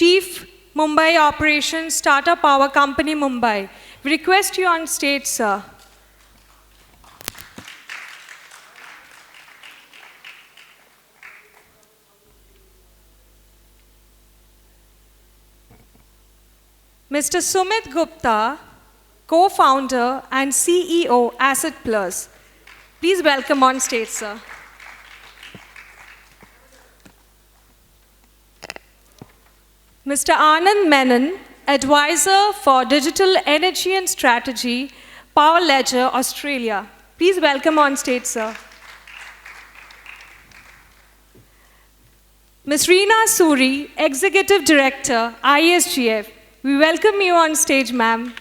Chief Mumbai Operations, Tata Power Company, Mumbai. We request you on stage, sir. Mr. Sumit Gupta, co-founder and CEO, Asset Plus. Please welcome on stage, sir. Mr. Anand Menon, advisor for digital energy and strategy, Power Ledger, Australia. Please welcome on stage, sir. Ms. Reena Suri, executive director, ISGF. We welcome you on stage, ma'am.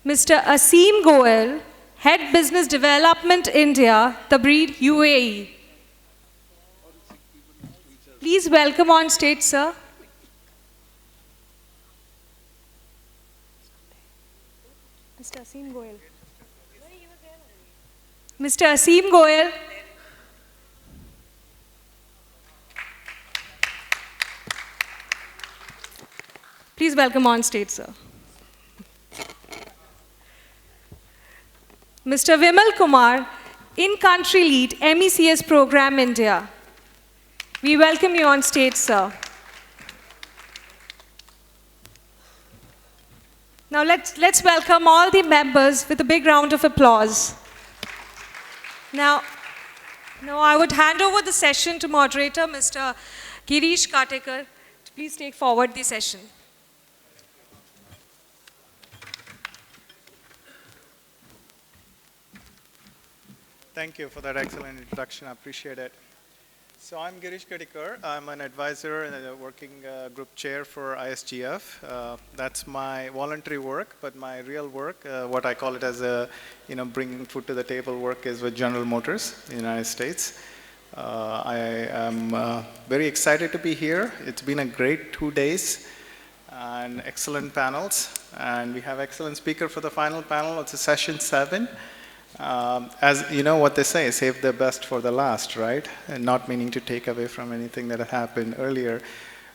Mr. Aseem Goel, head business development, India, The Breed, UAE. Please welcome on stage, sir. Mr. Aseem Goel. Mr. Aseem Goel. Please welcome on stage, sir. Mr. Vimal Kumar, in-country lead, MECS program, India. We welcome you on stage, sir. Now let's welcome all the members with a big round of applause. Now I would hand over the session to moderator, Mr. Girish Katekar, to please take forward the session. Thank you for that excellent introduction. I appreciate it. So I'm Girish Katekar. I'm an advisor and a working group chair for ISGF. That's my voluntary work, but my real work, what I call it as a, bringing food to the table work, is with General Motors in the United States. I am very excited to be here. It's been a great 2 days and excellent panels. And we have excellent speaker for the final panel. It's a session 7. As you know what they say, save the best for the last, right? And not meaning to take away from anything that had happened earlier.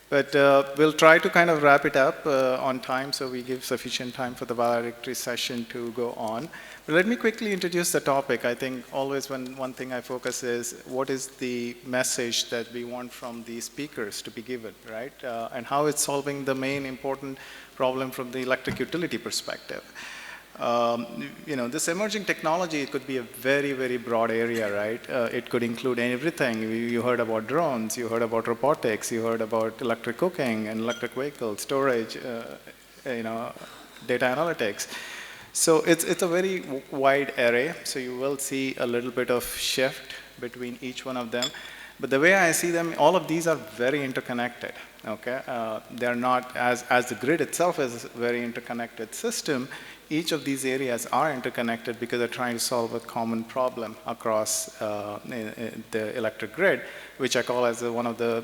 But we'll try to kind of wrap it up on time so we give sufficient time for the valedictory session to go on. But let me quickly introduce the topic. I think always when one thing I focus is what is the message that we want from the speakers to be given, right? And how it's solving the main important problem from the electric utility perspective. This emerging technology, it could be a very, very broad area, right? It could include everything. You heard about drones, you heard about robotics, you heard about electric cooking and electric vehicles, storage, data analytics. So it's a very wide array. So you will see a little bit of shift between each one of them. But the way I see them, all of these are very interconnected, okay? They're not, as the grid itself is a very interconnected system, each of these areas are interconnected because they're trying to solve a common problem across the electric grid, which I call as one of the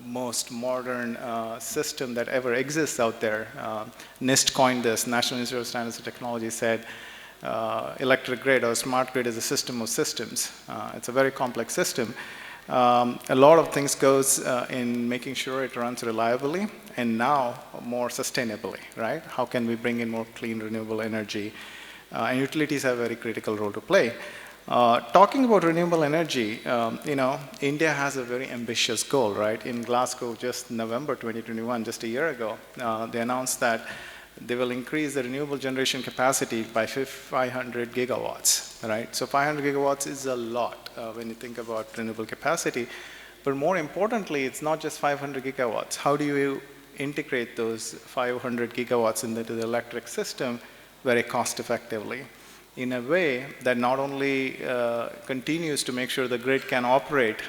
most modern system that ever exists out there. NIST coined this, National Institute of Standards and Technology said, electric grid or smart grid is a system of systems. It's a very complex system. A lot of things goes in making sure it runs reliably and now more sustainably, right? How can we bring in more clean renewable energy? And utilities have a very critical role to play. Talking about renewable energy, India has a very ambitious goal, right? In Glasgow, just November 2021, just a year ago, they announced that they will increase the renewable generation capacity by 500 gigawatts, right? So 500 gigawatts is a lot when you think about renewable capacity. But more importantly, it's not just 500 gigawatts. How do you integrate those 500 gigawatts into the electric system very cost effectively in a way that not only continues to make sure the grid can operate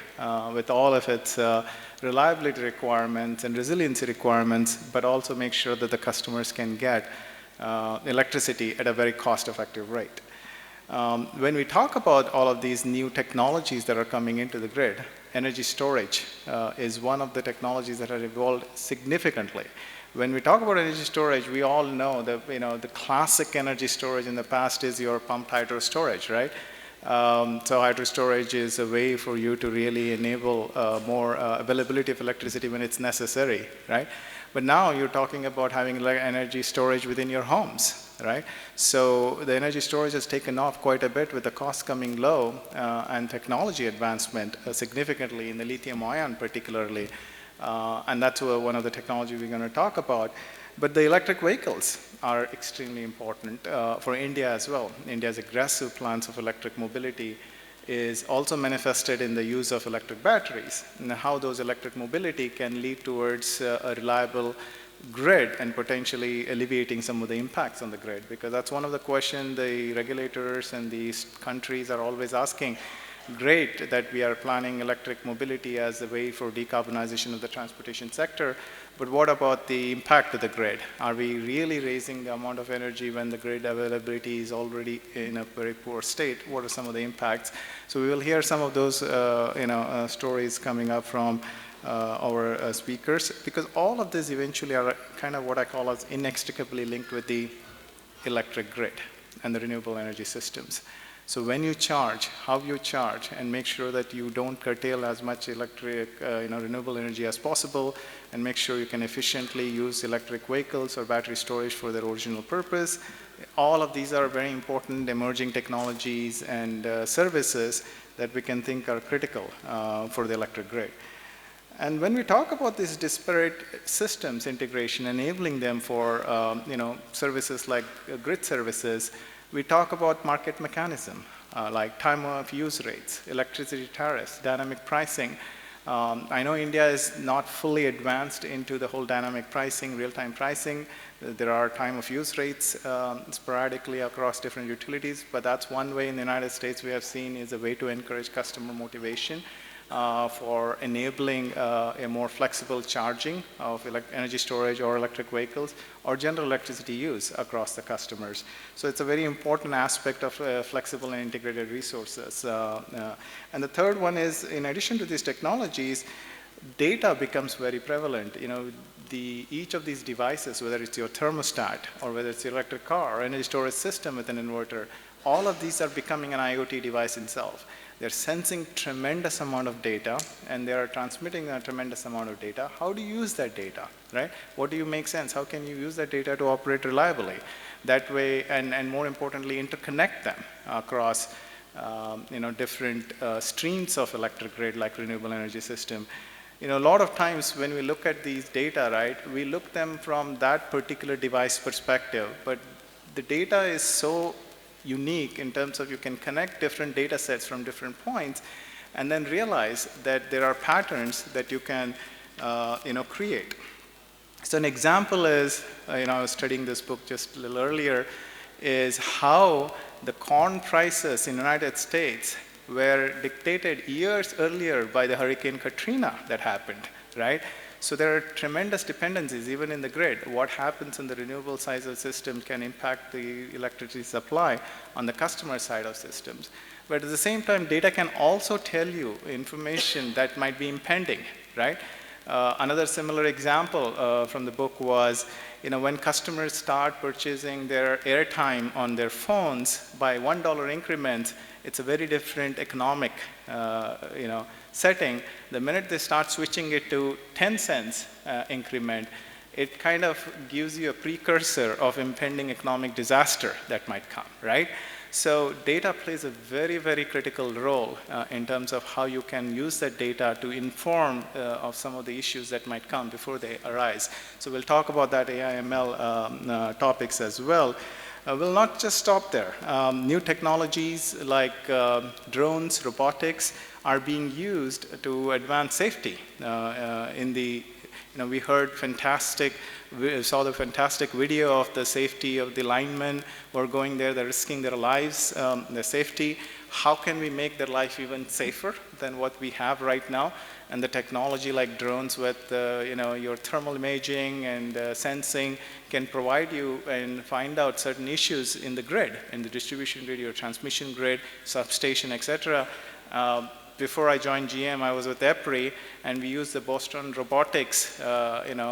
with all of its reliability requirements and resiliency requirements, but also make sure that the customers can get electricity at a very cost-effective rate. When we talk about all of these new technologies that are coming into the grid, energy storage is one of the technologies that have evolved significantly. When we talk about energy storage, we all know that the classic energy storage in the past is your pumped hydro storage, right? So hydro storage is a way for you to really enable more availability of electricity when it's necessary, right? But now you're talking about having energy storage within your homes, right? So the energy storage has taken off quite a bit with the cost coming low and technology advancement significantly in the lithium ion particularly. And that's one of the technologies we're going to talk about. But the electric vehicles are extremely important for India as well. India's aggressive plans of electric mobility is also manifested in the use of electric batteries and how those electric mobility can lead towards a reliable grid and potentially alleviating some of the impacts on the grid, because that's one of the questions the regulators and these countries are always asking. Great that we are planning electric mobility as a way for decarbonization of the transportation sector, but what about the impact of the grid? Are we really raising the amount of energy when the grid availability is already in a very poor state? What are some of the impacts? So we will hear some of those stories coming up from our speakers, because all of this eventually are kind of what I call as inextricably linked with the electric grid and the renewable energy systems. So when you charge, how you charge, and make sure that you don't curtail as much electric, renewable energy as possible, and make sure you can efficiently use electric vehicles or battery storage for their original purpose. All of these are very important emerging technologies and services that we can think are critical for the electric grid. And when we talk about these disparate systems integration, enabling them for services like grid services, we talk about market mechanism, like time of use rates, electricity tariffs, dynamic pricing. I know India is not fully advanced into the whole dynamic pricing, real-time pricing. There are time of use rates sporadically across different utilities, but that's one way in the United States we have seen is a way to encourage customer motivation for enabling a more flexible charging of energy storage or electric vehicles or general electricity use across the customers. So it's a very important aspect of flexible and integrated resources. And the third one is, in addition to these technologies, data becomes very prevalent. Each of these devices, whether it's your thermostat or whether it's your electric car or energy storage system with an inverter, all of these are becoming an IoT device itself. They're sensing tremendous amount of data and they are transmitting a tremendous amount of data. How do you use that data, right? What do you make sense? How can you use that data to operate reliably? That way, and more importantly, interconnect them across different streams of electric grid like renewable energy system. A lot of times when we look at these data, right, we look them from that particular device perspective, but the data is so unique in terms of you can connect different data sets from different points and then realize that there are patterns that you can create. So an example is, I was studying this book just a little earlier, is how the corn prices in the United States were dictated years earlier by the Hurricane Katrina that happened, right? So there are tremendous dependencies even in the grid. What happens in the renewable side of the system can impact the electricity supply on the customer side of systems. But at the same time, data can also tell you information that might be impending, right? Another similar example from the book was, when customers start purchasing their airtime on their phones by $1 increments, it's a very different economic, setting. The minute they start switching it to 10 cents increment, it kind of gives you a precursor of impending economic disaster that might come, right? So data plays a very, very critical role in terms of how you can use that data to inform of some of the issues that might come before they arise. So we'll talk about that AI/ML topics as well. We'll not just stop there. New technologies like drones, robotics are being used to advance safety. We saw the fantastic video of the safety of the linemen who are going there, they're risking their lives, their safety. How can we make their life even safer than what we have right now? And the technology like drones with your thermal imaging and sensing can provide you and find out certain issues in the grid, in the distribution grid, your transmission grid, substation, etc. Before I joined GM, I was with EPRI, and we used the Boston Robotics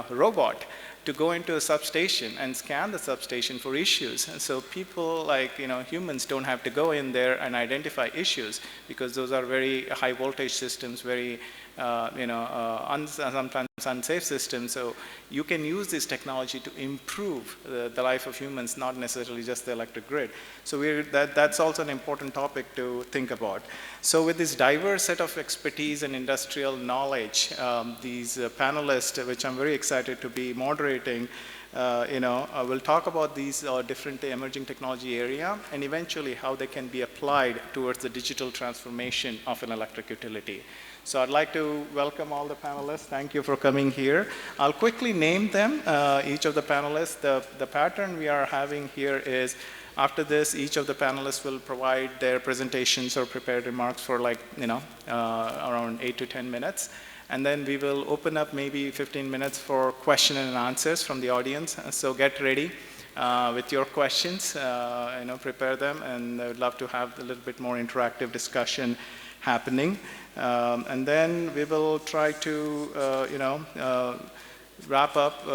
robot to go into a substation and scan the substation for issues. And so people like, humans don't have to go in there and identify issues, because those are very high voltage systems, very, sometimes unsafe systems. So you can use this technology to improve the life of humans, not necessarily just the electric grid. So that's also an important topic to think about. So with this diverse set of expertise and industrial knowledge, these panelists, which I'm very excited to be moderating, we'll talk about these different emerging technology area, and eventually how they can be applied towards the digital transformation of an electric utility. So I'd like to welcome all the panelists. Thank you for coming here. I'll quickly name them, each of the panelists. The pattern we are having here is, after this, each of the panelists will provide their presentations or prepared remarks for around 8 to 10 minutes. And then we will open up maybe 15 minutes for question and answers from the audience. So get ready with your questions, prepare them, and I would love to have a little bit more interactive discussion happening. And then we will try to, wrap up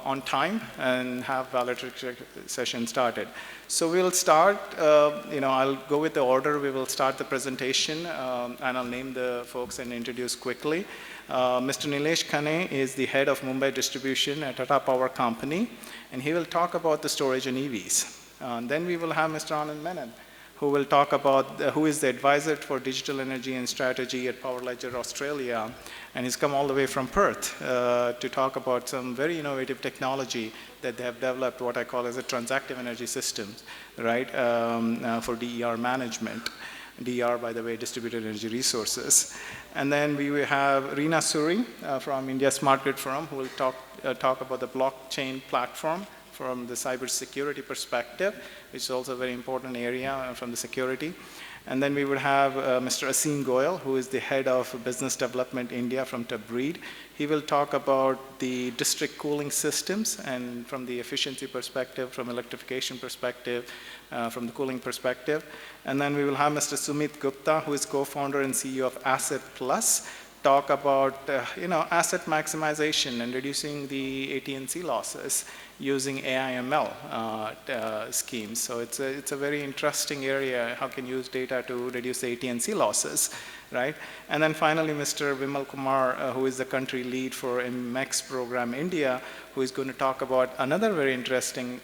on time and have valedictory session started. So we'll start, I'll go with the order. We will start the presentation, and I'll name the folks and introduce quickly. Mr. Nilesh Khane is the head of Mumbai distribution at Tata Power Company, and he will talk about the storage and EVs. Then we will have Mr. Anand Menon, who will talk about, who is the advisor for digital energy and strategy at Power Ledger Australia. And he's come all the way from Perth to talk about some very innovative technology that they have developed, what I call as a transactive energy systems, right, for DER management. DER, by the way, distributed energy resources. And then we will have Reena Suri from India Smart Grid Forum, who will talk about the blockchain platform from the cybersecurity perspective, which is also a very important area from the security. And then we would have Mr. Asim Goyal, who is the head of Business Development India from Tabreed. He will talk about the district cooling systems, and from the efficiency perspective, from electrification perspective, from the cooling perspective. And then we will have Mr. Sumit Gupta, who is co-founder and CEO of Asset Plus, talk about asset maximization and reducing the AT&C losses using AI/ML schemes. So it's a very interesting area. How can you use data to reduce the AT&C losses, right? And then finally, Mr. Vimal Kumar, who is the country lead for MEX program India, who is going to talk about another very interesting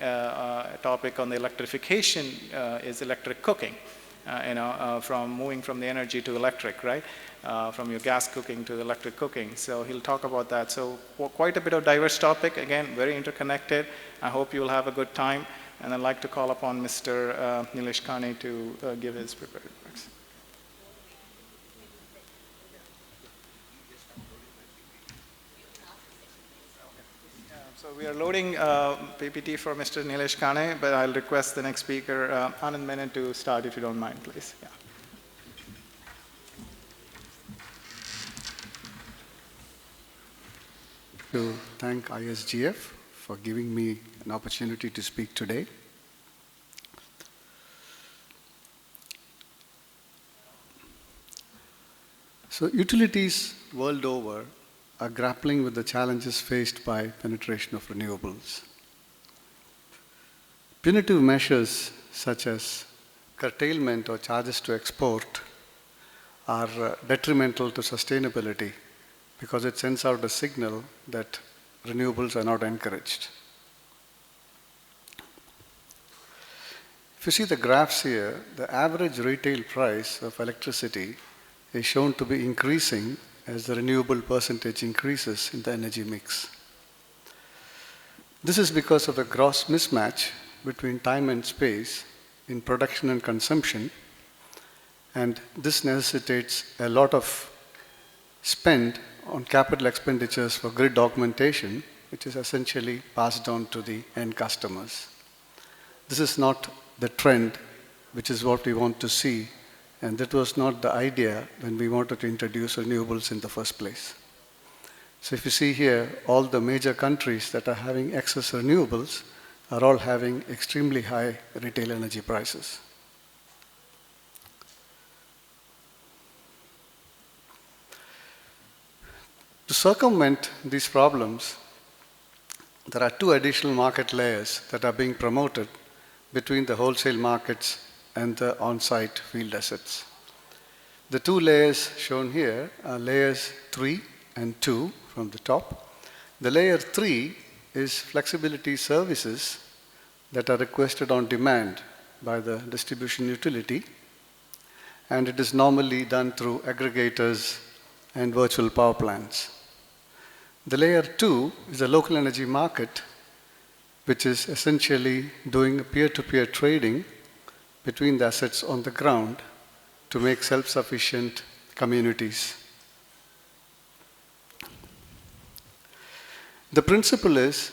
topic on the electrification, is electric cooking. From moving from the energy to electric, right? From your gas cooking to electric cooking. So he'll talk about that. So quite a bit of diverse topic, again, very interconnected. I hope you'll have a good time. And I'd like to call upon Mr. Nilesh Khane to give his prepared remarks. So we are loading PPT for Mr. Nilesh Khane, but I'll request the next speaker, Anand Menon, to start, if you don't mind, please. Yeah. To thank ISGF for giving me an opportunity to speak today. So utilities world over are grappling with the challenges faced by penetration of renewables. Punitive measures such as curtailment or charges to export are detrimental to sustainability, because it sends out a signal that renewables are not encouraged. If you see the graphs here, the average retail price of electricity is shown to be increasing as the renewable percentage increases in the energy mix. This is because of a gross mismatch between time and space in production and consumption, and this necessitates a lot of spend on capital expenditures for grid augmentation, which is essentially passed on to the end customers. This is not the trend, which is what we want to see, and that was not the idea when we wanted to introduce renewables in the first place. So if you see here, all the major countries that are having excess renewables are all having extremely high retail energy prices. To circumvent these problems, there are two additional market layers that are being promoted between the wholesale markets and the on-site field assets. The two layers shown here are layers 3 and 2 from the top. The layer 3 is flexibility services that are requested on demand by the distribution utility, and it is normally done through aggregators and virtual power plants. The layer 2 is a local energy market, which is essentially doing peer-to-peer trading between the assets on the ground to make self-sufficient communities. The principle is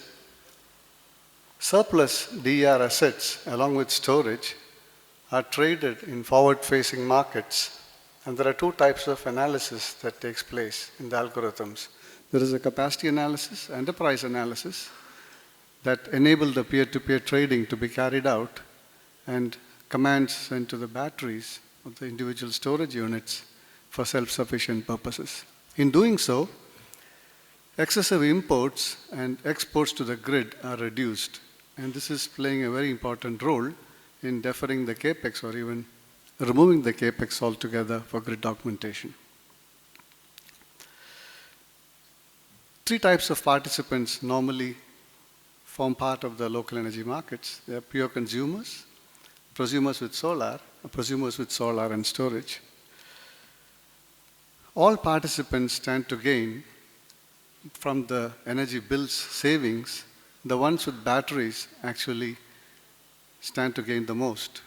surplus DER assets along with storage are traded in forward-facing markets, and there are two types of analysis that takes place in the algorithms. There is a capacity analysis and a price analysis that enable the peer-to-peer trading to be carried out and commands sent to the batteries of the individual storage units for self-sufficient purposes. In doing so, excessive imports and exports to the grid are reduced, and this is playing a very important role in deferring the capex or even removing the capex altogether for grid augmentation. Three types of participants normally form part of the local energy markets. They are pure consumers, prosumers with solar, or prosumers with solar and storage. All participants stand to gain from the energy bills savings. The ones with batteries actually stand to gain the most.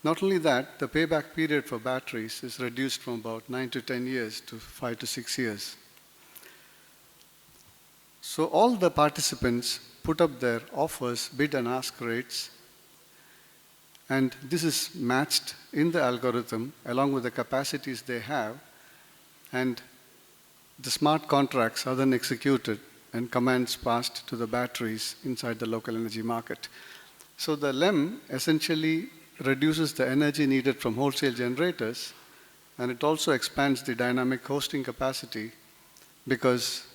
Not only that, the payback period for batteries is reduced from about 9 to 10 years to 5 to 6 years. So all the participants put up their offers, bid and ask rates, and this is matched in the algorithm along with the capacities they have, and the smart contracts are then executed and commands passed to the batteries inside the local energy market. So the LEM essentially reduces the energy needed from wholesale generators, and it also expands the dynamic hosting capacity because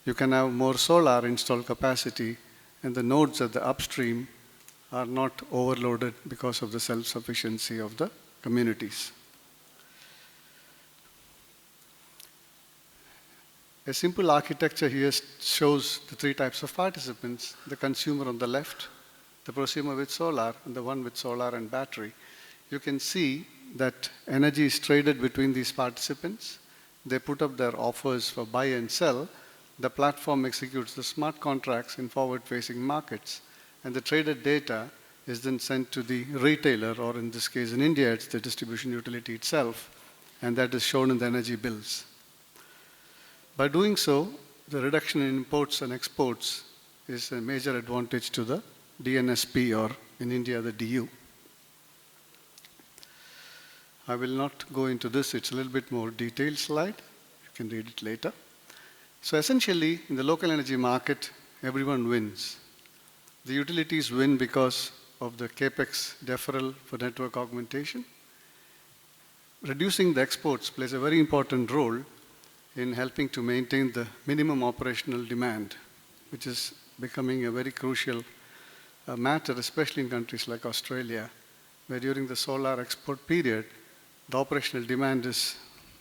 you can have more solar installed capacity, and the nodes at the upstream are not overloaded because of the self-sufficiency of the communities. A simple architecture here shows the three types of participants: the consumer on the left, the prosumer with solar, and the one with solar and battery. You can see that energy is traded between these participants. They put up their offers for buy and sell. The platform executes the smart contracts in forward-facing markets, and the traded data is then sent to the retailer, or in this case in India, it's the distribution utility itself, and that is shown in the energy bills. By doing so, the reduction in imports and exports is a major advantage to the DNSP, or in India, the DU. I will not go into this. It's a little bit more detailed slide. You can read it later. So essentially, in the local energy market, everyone wins. The utilities win because of the capex deferral for network augmentation. Reducing the exports plays a very important role in helping to maintain the minimum operational demand, which is becoming a very crucial matter, especially in countries like Australia, where during the solar export period, the operational demand is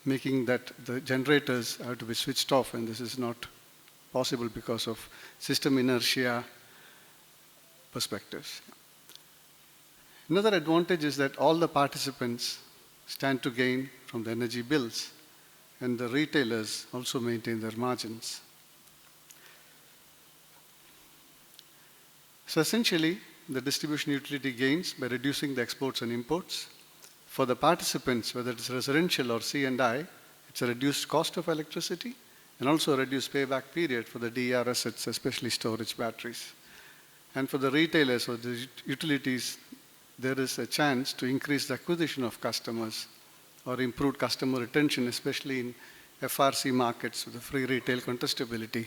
making that the generators have to be switched off, and this is not possible because of system inertia perspectives. Another advantage is that all the participants stand to gain from the energy bills, and the retailers also maintain their margins. So essentially, the distribution utility gains by reducing the exports and imports. For the participants, whether it's residential or C&I, it's a reduced cost of electricity and also a reduced payback period for the DER assets, especially storage batteries. And for the retailers or the utilities, there is a chance to increase the acquisition of customers or improve customer retention, especially in FRC markets with the free retail contestability.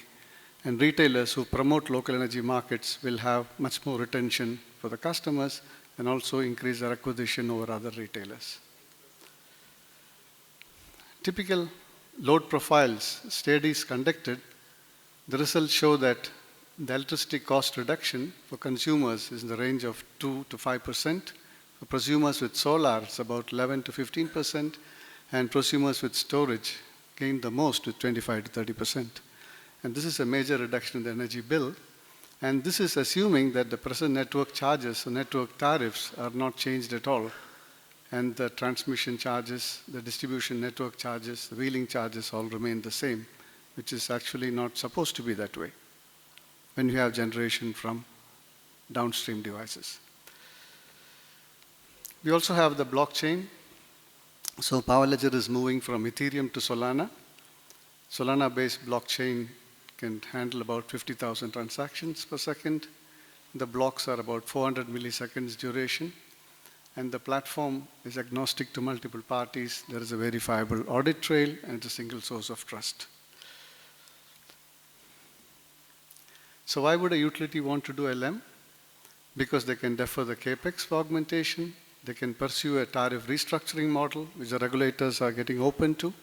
And retailers who promote local energy markets will have much more retention for the customers and also increase their acquisition over other retailers. Typical load profiles studies conducted, the results show that The electricity cost reduction for consumers is in the range of 2 to 5%. For prosumers with solar, it's about 11 to 15%, and prosumers with storage gain the most with 25 to 30%. And this is a major reduction in the energy bill. And this is assuming that the present network charges or network tariffs are not changed at all. And the transmission charges, the distribution network charges, the wheeling charges all remain the same, which is actually not supposed to be that way when you have generation from downstream devices. We also have the blockchain. So Power Ledger is moving from Ethereum to Solana. Solana-based blockchain can handle about 50,000 transactions per second. The blocks are about 400 milliseconds duration. And the platform is agnostic to multiple parties. There is a verifiable audit trail, and it's a single source of trust. So why would a utility want to do LM? Because they can defer the capex for augmentation. They can pursue a tariff restructuring model, which the regulators are getting open to.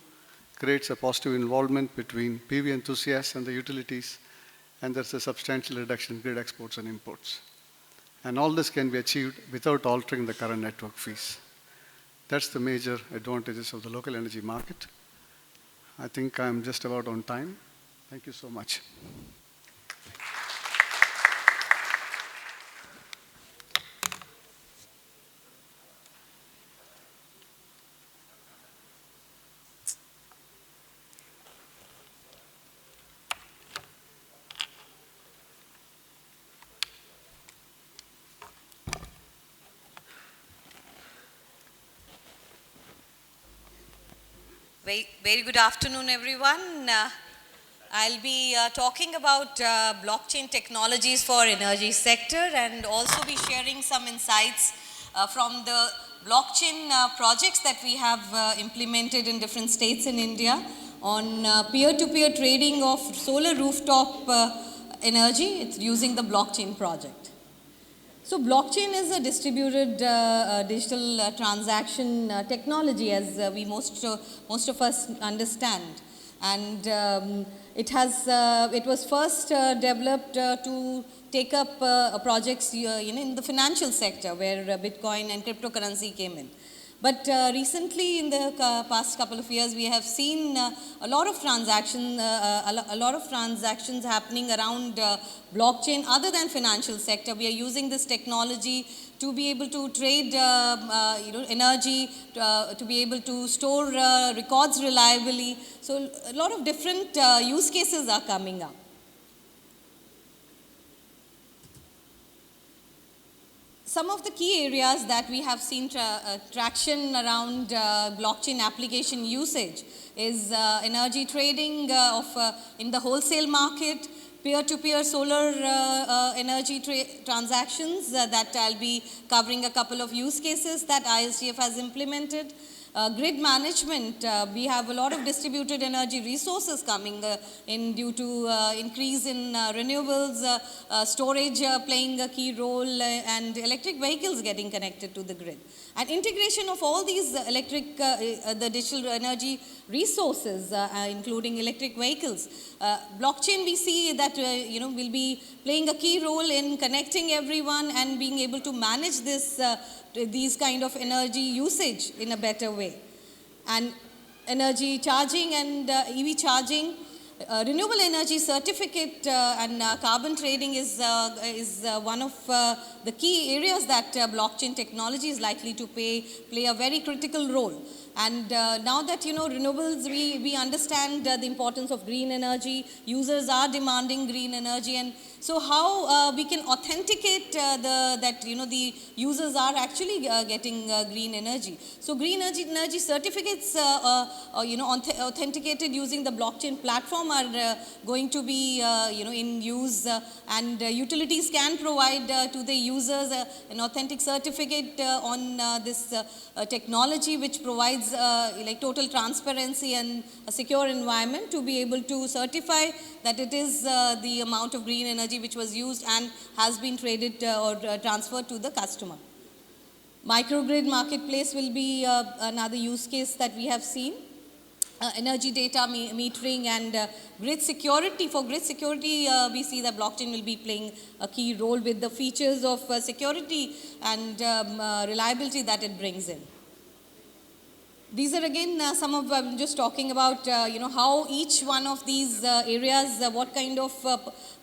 Creates a positive involvement between PV enthusiasts and the utilities, and there's a substantial reduction in grid exports and imports. And all this can be achieved without altering the current network fees. That's the major advantages of the local energy market. I think I'm just about on time. Thank you so much. Very good afternoon, everyone. I'll be talking about blockchain technologies for energy sector and also be sharing some insights from the blockchain projects that we have implemented in different states in India on peer-to-peer trading of solar rooftop energy. It's using the blockchain project. So blockchain is a distributed digital transaction technology, as most of us understand, and it was first developed to take up projects in the financial sector where Bitcoin and cryptocurrency came in. But recently, in the past couple of years, we have seen a lot of transactions happening around blockchain other than financial sector. We are using this technology to be able to trade energy, to be able to store records reliably. So a lot of different use cases are coming up. Some of the key areas that we have seen traction around blockchain application usage is energy trading in the wholesale market, peer-to-peer solar energy transactions that I'll be covering a couple of use cases that ISGF has implemented. Grid management, we have a lot of distributed energy resources coming in due to increase in renewables, storage playing a key role, and electric vehicles getting connected to the grid. And integration of all these the digital energy resources, including electric vehicles. Blockchain, we see that will be playing a key role in connecting everyone and being able to manage these kind of energy usage in a better way. And energy charging and EV charging, renewable energy certificate and carbon trading is one of the key areas that blockchain technology is likely to play a very critical role. And now that renewables, we understand the importance of green energy. Users are demanding green energy, and so how we can authenticate that the users are actually getting green energy. So green energy certificates authenticated using the blockchain platform are going to be in use, and utilities can provide to the users an authentic certificate on this technology, which provides like total transparency and a secure environment to be able to certify that it is the amount of green energy which was used and has been traded or transferred to the customer. Microgrid marketplace will be another use case that we have seen. energy data metering and grid security. For grid security, we see that blockchain will be playing a key role with the features of security and reliability that it brings in. These are again some of, I'm just talking about, how each one of these areas, what kind of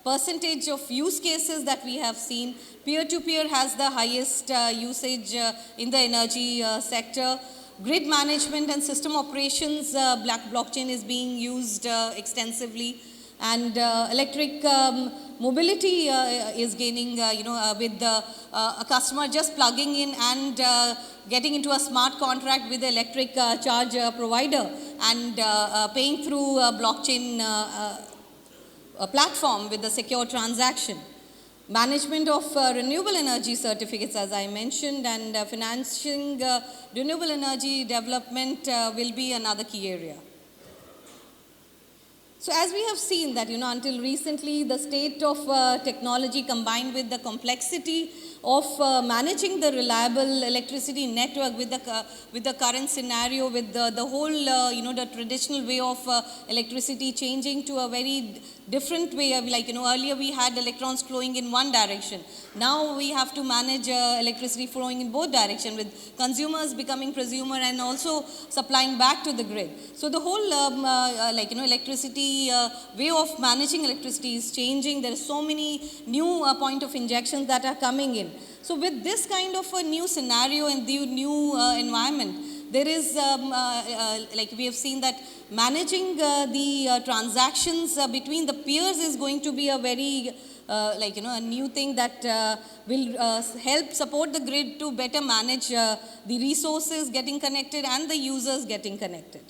percentage of use cases that we have seen. Peer-to-peer has the highest usage in the energy sector. Grid management and system operations, blockchain is being used extensively. And electric mobility is gaining, with a customer just plugging in and getting into a smart contract with the electric charge provider and paying through a blockchain platform with the secure transaction. Management of renewable energy certificates, as I mentioned, and financing renewable energy development will be another key area. So as we have seen that, until recently, the state of technology combined with the complexity of managing the reliable electricity network with the current scenario, with the whole, the traditional way of electricity changing to a very different way. Like, earlier we had electrons flowing in one direction. Now we have to manage electricity flowing in both directions, with consumers becoming prosumer and also supplying back to the grid. So the whole, electricity way of managing electricity is changing. There are so many new point of injections that are coming in. So with this kind of a new scenario and the new environment, there is, like we have seen that managing the transactions between the peers is going to be a very, a new thing that will help support the grid to better manage the resources getting connected and the users getting connected.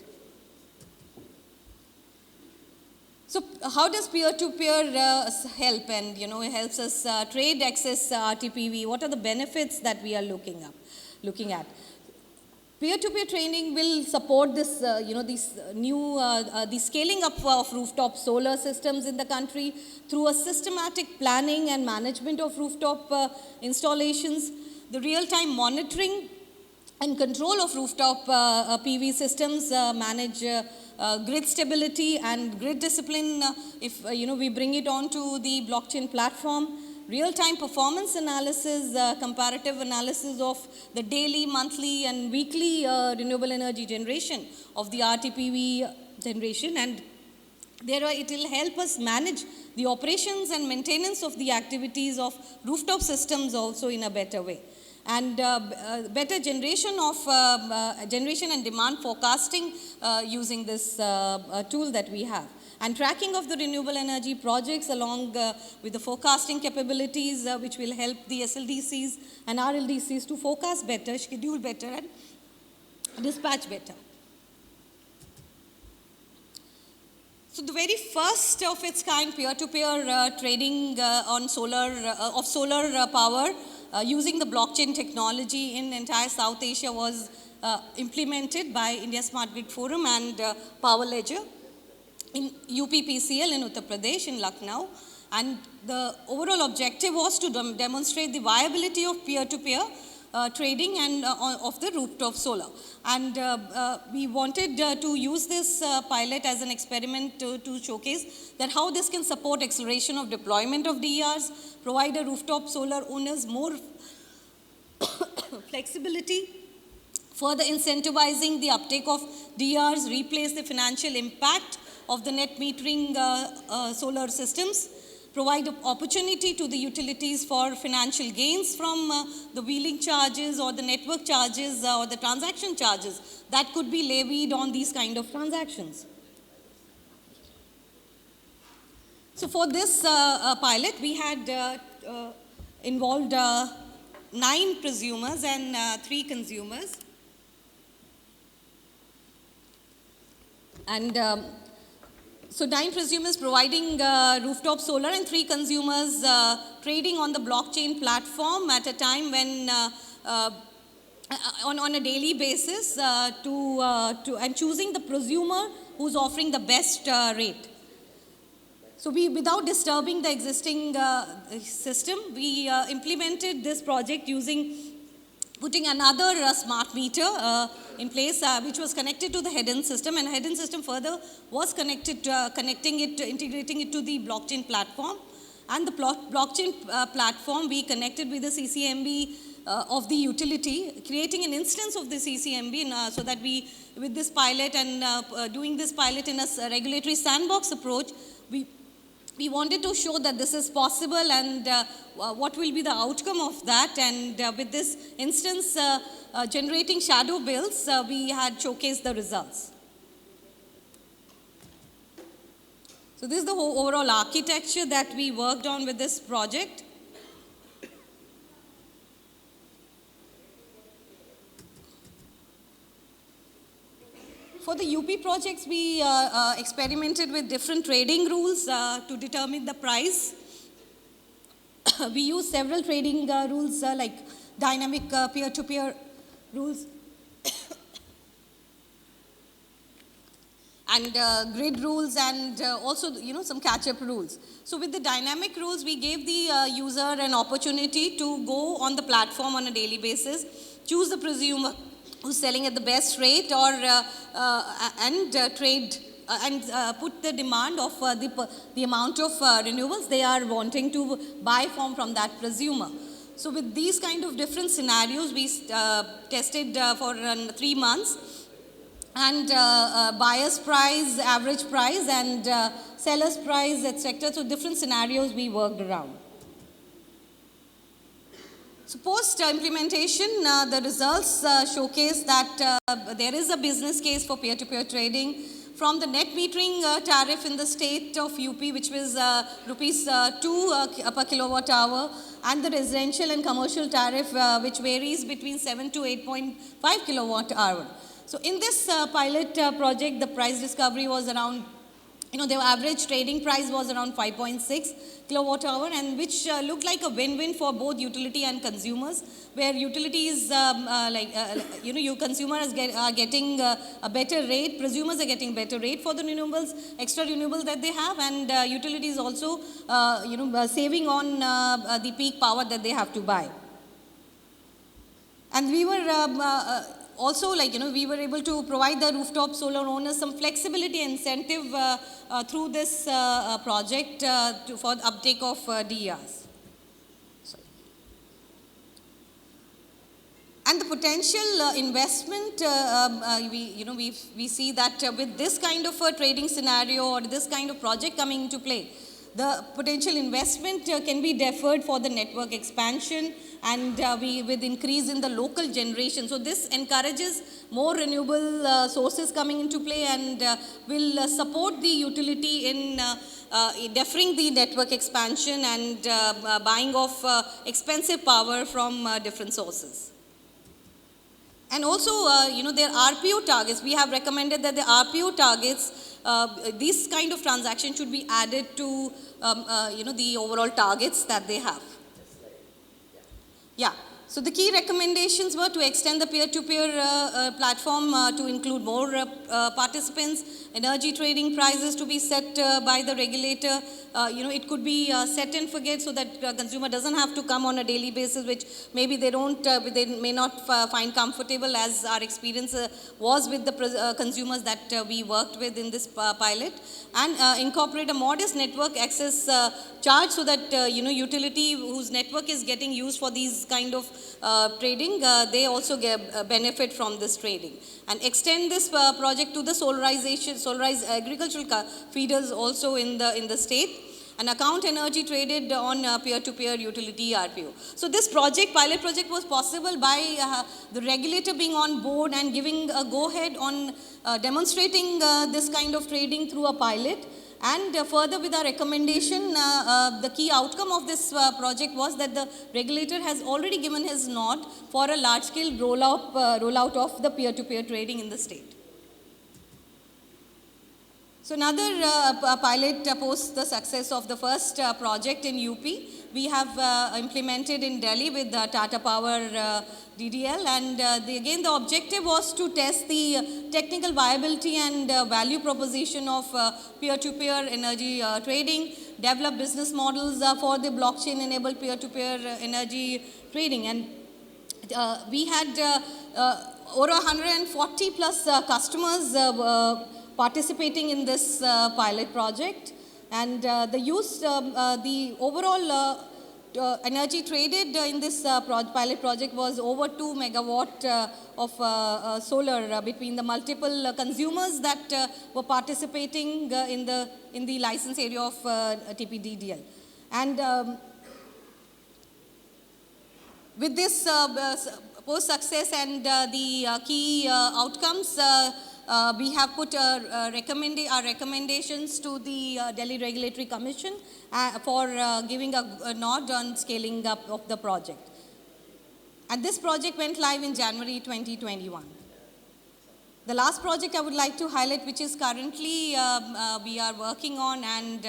So how does peer-to-peer help? And, it helps us trade access RTPV. What are the benefits that we are looking at? Peer-to-peer training will support this, the scaling up of rooftop solar systems in the country through a systematic planning and management of rooftop installations, the real-time monitoring and control of rooftop PV systems, manage grid stability and grid discipline. If we bring it onto the blockchain platform, real-time performance analysis, comparative analysis of the daily, monthly, and weekly renewable energy generation of the RTPV generation, and it will help us manage the operations and maintenance of the activities of rooftop systems also in a better way. And better generation and demand forecasting using this tool that we have. And tracking of the renewable energy projects along with the forecasting capabilities which will help the SLDCs and RLDCs to forecast better, schedule better, and dispatch better. So the very first of its kind peer-to-peer trading on solar power using the blockchain technology in entire South Asia was implemented by India Smart Grid Forum and Power Ledger in UPPCL in Uttar Pradesh in Lucknow. And the overall objective was to demonstrate the viability of peer-to-peer trading and of the rooftop solar. And we wanted to use this pilot as an experiment to showcase that how this can support acceleration of deployment of DERs, provide a rooftop solar owners more flexibility, further incentivizing the uptake of DERs, replace the financial impact of the net metering solar systems, provide opportunity to the utilities for financial gains from the wheeling charges or the network charges or the transaction charges that could be levied on these kind of transactions. So for this pilot, we had involved 9 prosumers and 3 consumers. And so 9 prosumers providing rooftop solar and 3 consumers trading on the blockchain platform at a time when on a daily basis and choosing the prosumer who's offering the best rate. So without disturbing the existing system, we implemented this project using putting another smart meter in place, which was connected to the head-end system, and head-end system further was connected, integrating it to the blockchain platform. And the blockchain platform, we connected with the CCMB of the utility, creating an instance of the CCMB so that we, with this pilot and doing this pilot in a regulatory sandbox approach, we wanted to show that this is possible and what will be the outcome of that. And with this instance generating shadow bills, we had showcased the results. So this is the whole overall architecture that we worked on with this project. For the UP projects, we experimented with different trading rules to determine the price. We used several trading rules like dynamic peer-to-peer rules and grid rules, and also some catch-up rules. So with the dynamic rules, we gave the user an opportunity to go on the platform on a daily basis, choose the presumer who's selling at the best rate, or trade and put the demand of the amount of renewables they are wanting to buy from that presumer. So with these kind of different scenarios, we tested for 3 months, and buyer's price, average price, and seller's price, etc. So different scenarios we worked around. So post implementation, the results showcase that there is a business case for peer-to-peer trading. From the net metering tariff in the state of UP, which was rupees 2 per kilowatt hour, and the residential and commercial tariff, which varies between 7 to 8.5 kilowatt hour. So in this pilot project, the price discovery was around, the average trading price was around 5.6 kilowatt hour, and which looked like a win-win for both utility and consumers, where utilities consumers are getting a better rate, prosumers are getting better rate for the renewables, extra renewables that they have, and utilities also saving on the peak power that they have to buy. And we were also, we were able to provide the rooftop solar owners some flexibility incentive through this project for the uptake of DERs. And the potential investment, we see that with this kind of a trading scenario or this kind of project coming into play, the potential investment can be deferred for the network expansion, and with increase in the local generation. So this encourages more renewable sources coming into play, and will support the utility in deferring the network expansion and buying of expensive power from different sources. And also, their RPO targets. We have recommended that the RPO targets, these kind of transactions should be added to, the overall targets that they have. Yeah. So the key recommendations were to extend the peer-to-peer platform to include more participants, energy trading prices to be set by the regulator. It could be set and forget, so that consumer doesn't have to come on a daily basis, which maybe they may not find comfortable, as our experience was with the consumers that we worked with in this pilot. And incorporate a modest network access charge, so that utility whose network is getting used for these kind of trading, they also get benefit from this trading. And extend this project to the solarized agricultural feeders also in the state, and account energy traded on peer-to-peer utility RPO. So this pilot project was possible by the regulator being on board and giving a go-ahead on demonstrating this kind of trading through a pilot. And further, with our recommendation, the key outcome of this project was that the regulator has already given his nod for a large-scale rollout of the peer-to-peer trading in the state. So another pilot post the success of the first project in UP, we have implemented in Delhi with the Tata Power DDL, and again the objective was to test the technical viability and value proposition of peer-to-peer energy trading, develop business models for the blockchain-enabled peer-to-peer energy trading. And we had over 140 plus customers participating in this pilot project, and the overall energy traded in this pilot project was over 2 megawatt of solar between the multiple consumers that were participating in the license area of TPDDL. And with this post success and the key outcomes, we have put our recommendations to the Delhi Regulatory Commission for giving a nod on scaling up of the project. And this project went live in January 2021. The last project I would like to highlight, which is currently we are working on, and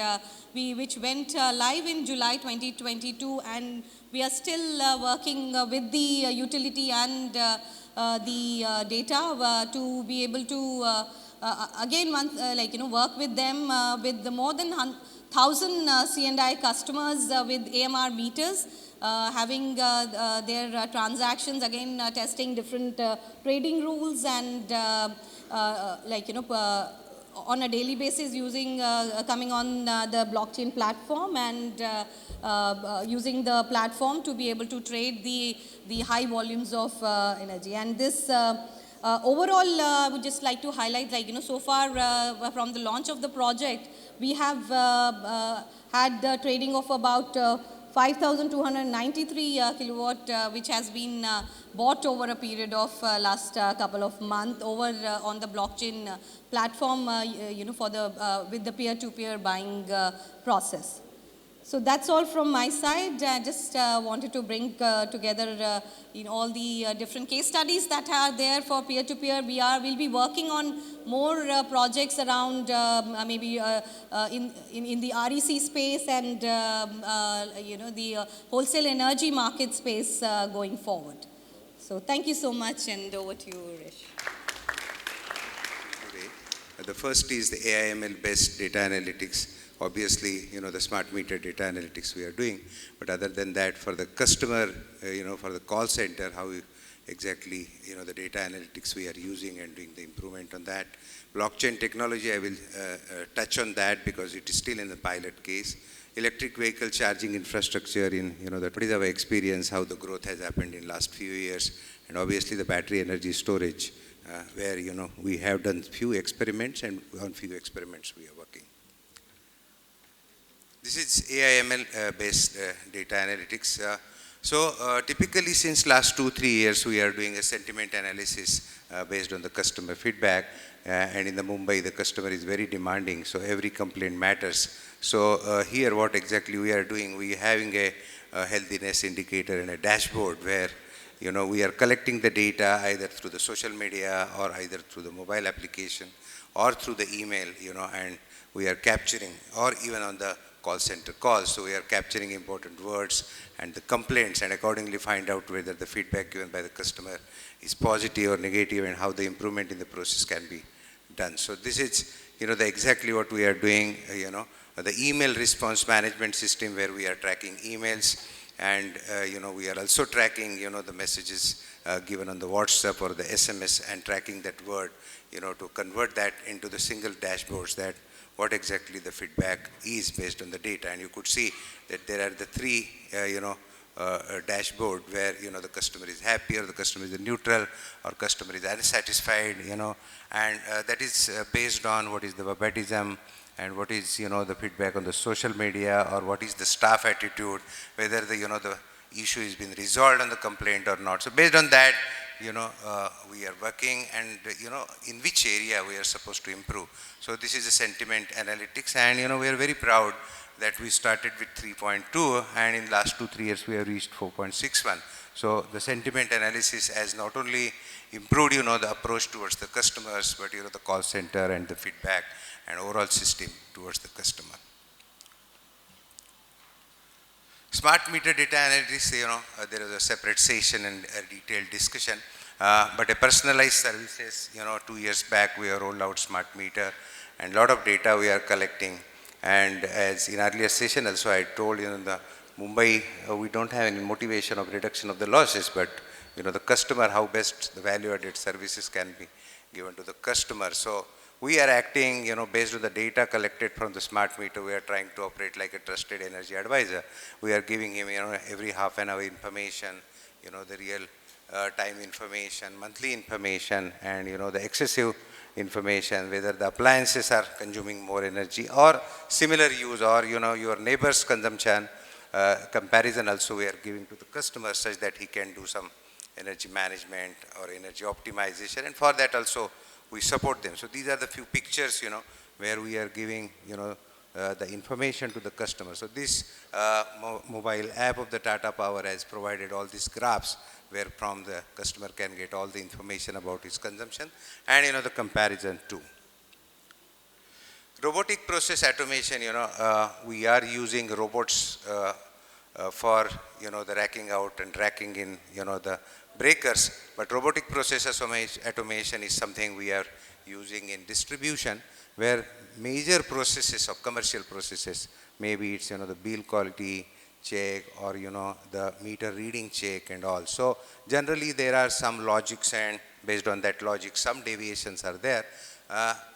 which went live in July 2022, and we are still working with the utility and the data to be able to again work with them with the more than 1,000 C&I customers with AMR meters, having their transactions, again testing different trading rules, and on a daily basis using coming on the blockchain platform, and using the platform to be able to trade the high volumes of energy. And this overall, I would just like to highlight, so far from the launch of the project, we have had the trading of about 5,293 kilowatt, which has been bought over a period of last couple of months over on the blockchain platform, for the with the peer-to-peer buying process. So that's all from my side. I just wanted to bring together all the different case studies that are there for peer-to-peer. We'll be working on more projects around maybe in the REC space and the wholesale energy market space going forward. So thank you so much, and over to you, Rish. The first is the AIML-based data analytics. Obviously, the smart meter data analytics we are doing, but other than that, for the customer, for the call center, how exactly, the data analytics we are using and doing the improvement on that. Blockchain technology, I will touch on that because it is still in the pilot case. Electric vehicle charging infrastructure in, that is our experience, how the growth has happened in last few years, and obviously the battery energy storage, where, we have done few experiments, and on few experiments we are working. This is AIML-based data analytics. Typically since last 2-3 years, we are doing a sentiment analysis based on the customer feedback. And in the Mumbai, the customer is very demanding, so every complaint matters. So here, what exactly we are doing, we are having a healthiness indicator and a dashboard where, we are collecting the data either through the social media or either through the mobile application or through the email, and we are capturing, or even on the call center calls. So we are capturing important words and the complaints, and accordingly find out whether the feedback given by the customer is positive or negative, and how the improvement in the process can be done. So this is, the exactly what we are doing, the email response management system where we are tracking emails, and, we are also tracking, the messages given on the WhatsApp or the SMS, and tracking that word, to convert that into the single dashboards that what exactly the feedback is based on the data. And you could see that there are the three, dashboard where, the customer is happy, or the customer is neutral, or customer is unsatisfied, and that is based on what is the verbatism, and what is, the feedback on the social media, or what is the staff attitude, whether the, the issue has been resolved on the complaint or not. So based on that, we are working, and, in which area we are supposed to improve. So this is a sentiment analytics, and, we are very proud that we started with 3.2, and in last 2-3 years we have reached 4.61. So the sentiment analysis has not only improved, the approach towards the customers, but, the call center and the feedback and overall system towards the customer. Smart meter data analytics, there is a separate session and a detailed discussion, but a personalized services, 2 years back we have rolled out smart meter, and a lot of data we are collecting. And as in earlier session also I told, in the Mumbai, we don't have any motivation of reduction of the losses, but, the customer, how best the value-added services can be given to the customer. So we are acting, based on the data collected from the smart meter. We are trying to operate like a trusted energy advisor. We are giving him, every half an hour information, the real time information, monthly information, and, the excessive information, whether the appliances are consuming more energy or similar use, or, your neighbor's consumption comparison also we are giving to the customer, such that he can do some energy management or energy optimization, and for that also we support them. So these are the few pictures, where we are giving, the information to the customer. So this mobile app of the Tata Power has provided all these graphs where from the customer can get all the information about his consumption and, the comparison too. Robotic process automation, we are using robots for, the racking out and racking in, the breakers, but robotic process automation is something we are using in distribution, where major processes of commercial processes, maybe it's, the bill quality check or, the meter reading check and all. So generally there are some logics, and based on that logic, some deviations are there.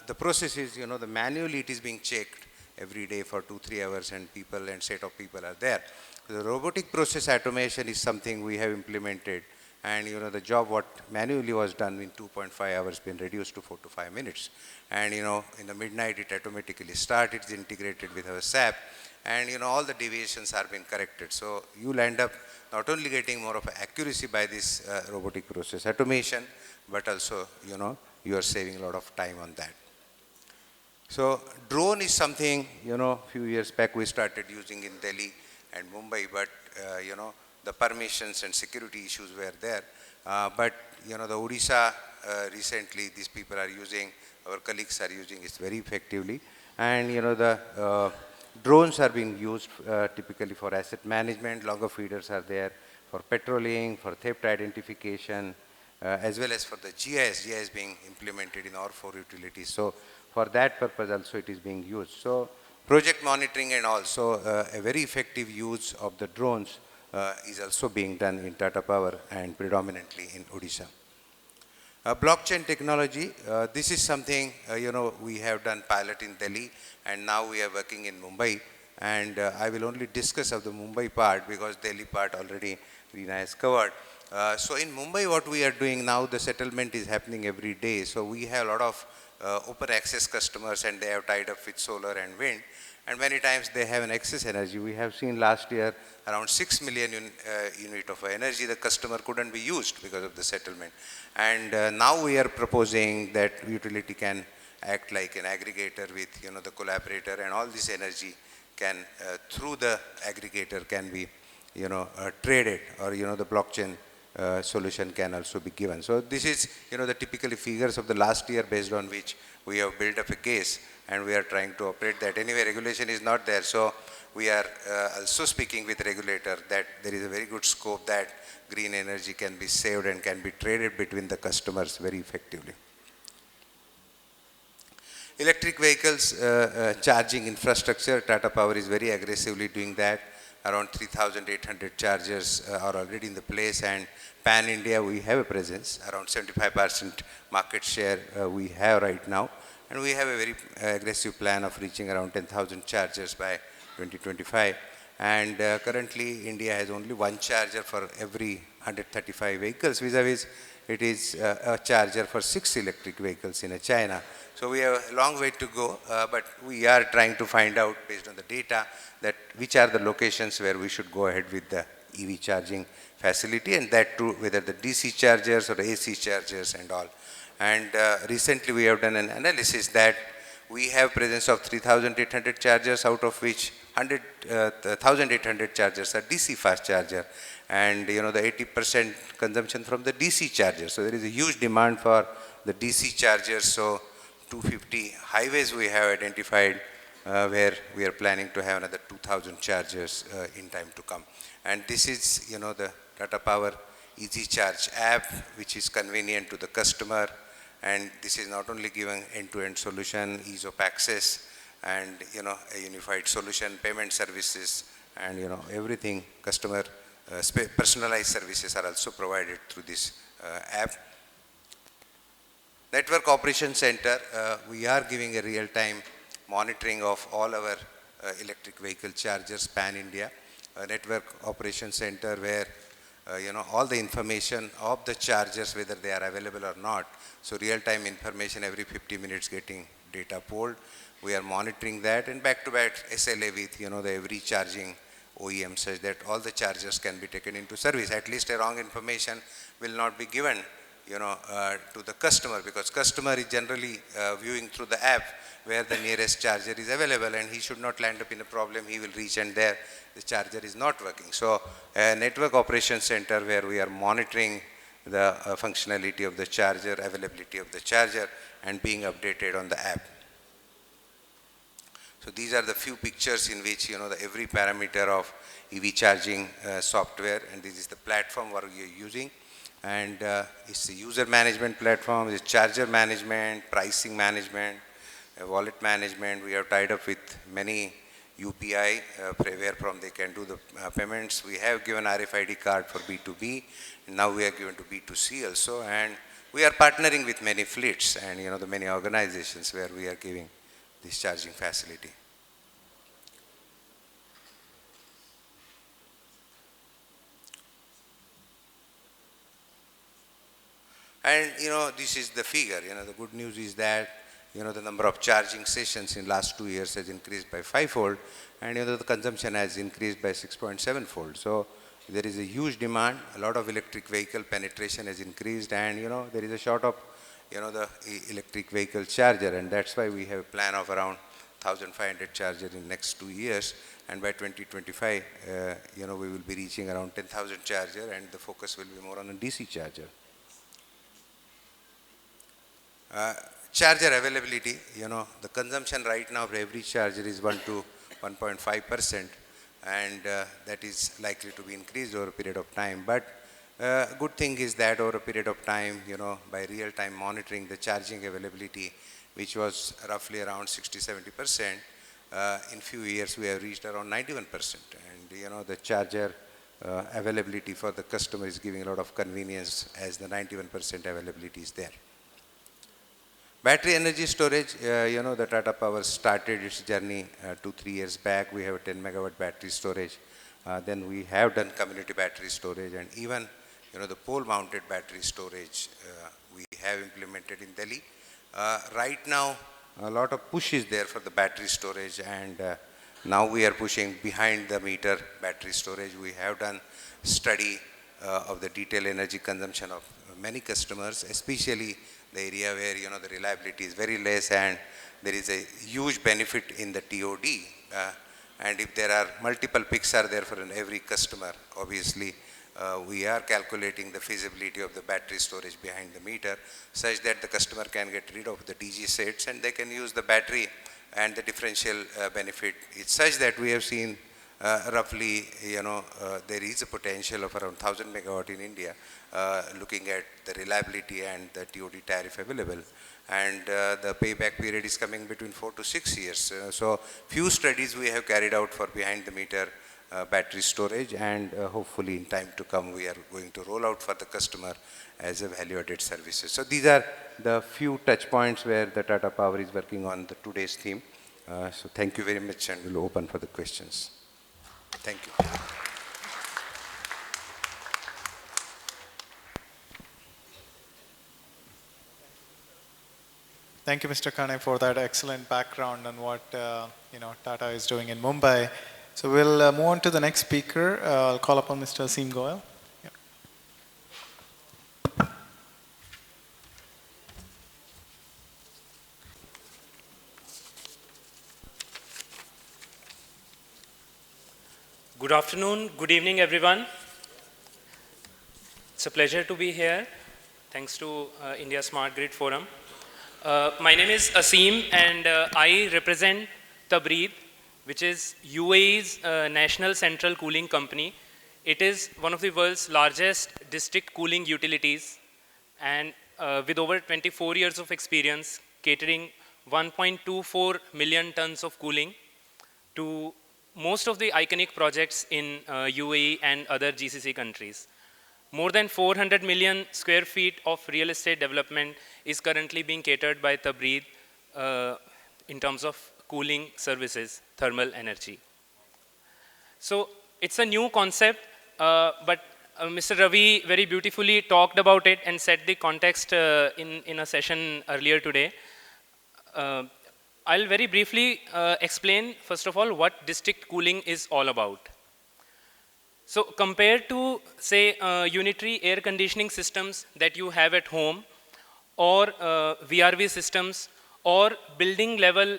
The process is, the manually it is being checked every day for 2-3 hours, and people and set of people are there. The robotic process automation is something we have implemented, and the job what manually was done in 2.5 hours been reduced to 4 to 5 minutes. And in the midnight it automatically starts, it's integrated with our SAP, and all the deviations are being corrected. So you'll end up not only getting more of accuracy by this robotic process automation, but also you are saving a lot of time on that. So drone is something, few years back we started using in Delhi and Mumbai, but the permissions and security issues were there. But the Odisha recently, these people are using, our colleagues are using it very effectively, and the drones are being used typically for asset management. Longer feeders are there for patrolling, for theft identification, as well as for the GIS being implemented in our 4 utilities. So for that purpose also it is being used. So project monitoring and also a very effective use of the drones is also being done in Tata Power and predominantly in Odisha. Blockchain technology, this is something, we have done pilot in Delhi, and now we are working in Mumbai. And I will only discuss of the Mumbai part because Delhi part already Reena has covered. So in Mumbai, what we are doing now, the settlement is happening every day. So we have a lot of open access customers, and they have tied up with solar and wind. And many times they have an excess energy. We have seen last year around 6 million unit of energy the customer couldn't be used because of the settlement. And now we are proposing that utility can act like an aggregator with the collaborator, and all this energy can through the aggregator can be traded, or the blockchain solution can also be given. So this is the typical figures of the last year based on which we have built up a case, and we are trying to operate that. Anyway, regulation is not there, so we are also speaking with regulator that there is a very good scope that green energy can be saved and can be traded between the customers very effectively. Electric vehicles charging infrastructure, Tata Power is very aggressively doing that. Around 3,800 chargers are already in the place, and Pan India we have a presence. Around 75% market share we have right now, and we have a very aggressive plan of reaching around 10,000 chargers by 2025. And currently India has only one charger for every 135 vehicles, vis-a-vis it is a charger for 6 electric vehicles in China. So we have a long way to go, but we are trying to find out based on the data that which are the locations where we should go ahead with the EV charging facility, and that too whether the DC chargers or AC chargers and all. And recently we have done an analysis that we have presence of 3,800 chargers, out of which 1,800 chargers are DC fast charger, and the 80% consumption from the DC charger. So there is a huge demand for the DC chargers. So 250 highways we have identified where we are planning to have another 2,000 chargers in time to come. And this is the Tata Power Easy Charge app, which is convenient to the customer, and this is not only giving end-to-end solution, ease of access, and a unified solution, payment services, and everything customer personalized services are also provided through this app. Network Operations Center, we are giving a real-time monitoring of all our electric vehicle chargers pan-India. Network Operations Center where all the information of the chargers, whether they are available or not. So real-time information every 50 minutes getting data pulled. We are monitoring that, and back-to-back SLA with the every charging OEM such that all the chargers can be taken into service. At least a wrong information will not be given to the customer, because customer is generally viewing through the app where the nearest charger is available, and he should not land up in a problem. He will reach and there the charger is not working. So a network operations center where we are monitoring the functionality of the charger, availability of the charger, and being updated on the app. So these are the few pictures in which the every parameter of EV charging software, and this is the platform what we are using. And it's a user management platform, it's charger management, pricing management, wallet management. We have tied up with many UPI where from they can do the payments. We have given RFID card for B2B, and now we are given to B2C also. And we are partnering with many fleets and the many organizations where we are giving this charging facility. And this is the figure. The good news is that the number of charging sessions in last 2 years has increased by 5-fold, and the consumption has increased by 6.7-fold. So there is a huge demand. A lot of electric vehicle penetration has increased, and there is a short of the electric vehicle charger, and that's why we have a plan of around 1,500 chargers in next 2 years, and by 2025 we will be reaching around 10,000 charger, and the focus will be more on a DC charger. Charger availability, the consumption right now for every charger is 1 to 1.5%, and that is likely to be increased over a period of time. But good thing is that over a period of time, by real-time monitoring the charging availability, which was roughly around 60-70%, in few years we have reached around 91%, and the charger availability for the customer is giving a lot of convenience as the 91% availability is there. Battery energy storage, the Tata Power started its journey 2-3 years back. We have a 10 megawatt battery storage. Then we have done community battery storage, and even the pole mounted battery storage we have implemented in Delhi. Right now a lot of push is there for the battery storage, and now we are pushing behind the meter battery storage. We have done study of the detailed energy consumption of many customers, especially the area where the reliability is very less and there is a huge benefit in the TOD, and if there are multiple peaks are there for every customer, obviously we are calculating the feasibility of the battery storage behind the meter such that the customer can get rid of the DG sets and they can use the battery, and the differential benefit is such that we have seen roughly there is a potential of around 1,000 megawatt in India, looking at the reliability and the TOD tariff available, and the payback period is coming between 4 to 6 years. So few studies we have carried out for behind the meter battery storage, and hopefully in time to come we are going to roll out for the customer as a value added services. So these are the few touch points where the Tata Power is working on the today's theme. So thank you very much, and we'll open for the questions. Thank you. Thank you, Mr. Kane, for that excellent background on what Tata is doing in Mumbai. So we'll move on to the next speaker. I'll call upon Mr. Aseem Goyal. Yeah. Good afternoon, good evening, everyone. It's a pleasure to be here. Thanks to India Smart Grid Forum. My name is Aseem, and I represent Tabreed, which is UAE's national central cooling company. It is one of the world's largest district cooling utilities, and with over 24 years of experience catering 1.24 million tons of cooling to most of the iconic projects in UAE and other GCC countries. More than 400 million square feet of real estate development is currently being catered by Tabreed in terms of cooling services, thermal energy. So it's a new concept, but Mr. Ravi very beautifully talked about it and set the context in a session earlier today. I'll very briefly explain, first of all, what district cooling is all about. So compared to, say, unitary air conditioning systems that you have at home, or VRV systems, or building level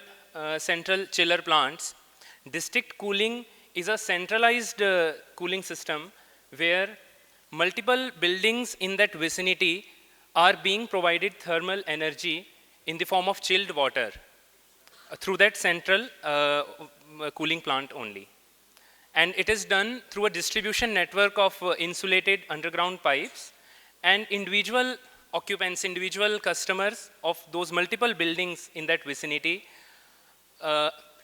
central chiller plants, district cooling is a centralized cooling system where multiple buildings in that vicinity are being provided thermal energy in the form of chilled water through that central cooling plant only. And it is done through a distribution network of insulated underground pipes, and individual occupants, individual customers of those multiple buildings in that vicinity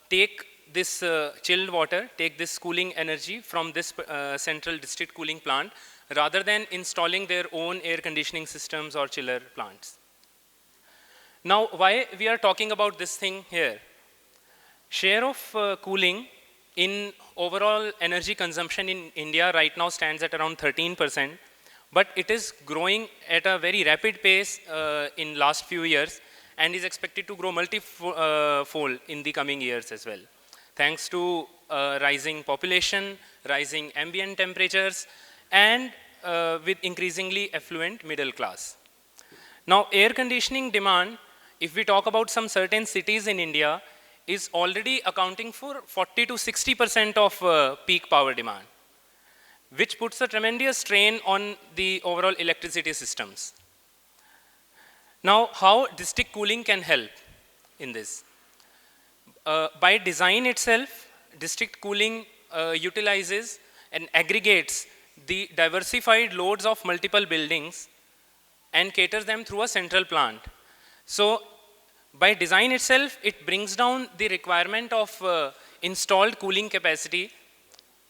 take this chilled water, take this cooling energy from this central district cooling plant, rather than installing their own air conditioning systems or chiller plants. Now, why we are talking about this thing here? Share of cooling in overall energy consumption in India right now stands at around 13%, but it is growing at a very rapid pace in last few years and is expected to grow multi-fold in the coming years as well, thanks to rising population, rising ambient temperatures, and with increasingly affluent middle class. Now, air conditioning demand, if we talk about some certain cities in India, is already accounting for 40 to 60% of peak power demand, which puts a tremendous strain on the overall electricity systems. Now, how district cooling can help in this? By design itself, district cooling utilizes and aggregates the diversified loads of multiple buildings and caters them through a central plant. So, by design itself, it brings down the requirement of installed cooling capacity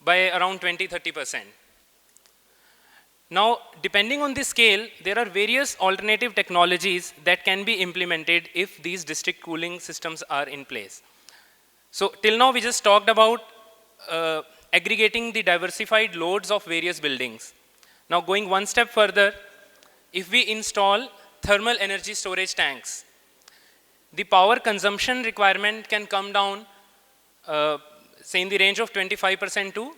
by around 20–30%. Now, depending on the scale, there are various alternative technologies that can be implemented if these district cooling systems are in place. So, till now we just talked about aggregating the diversified loads of various buildings. Now, going one step further, if we install thermal energy storage tanks, the power consumption requirement can come down, say in the range of 25% to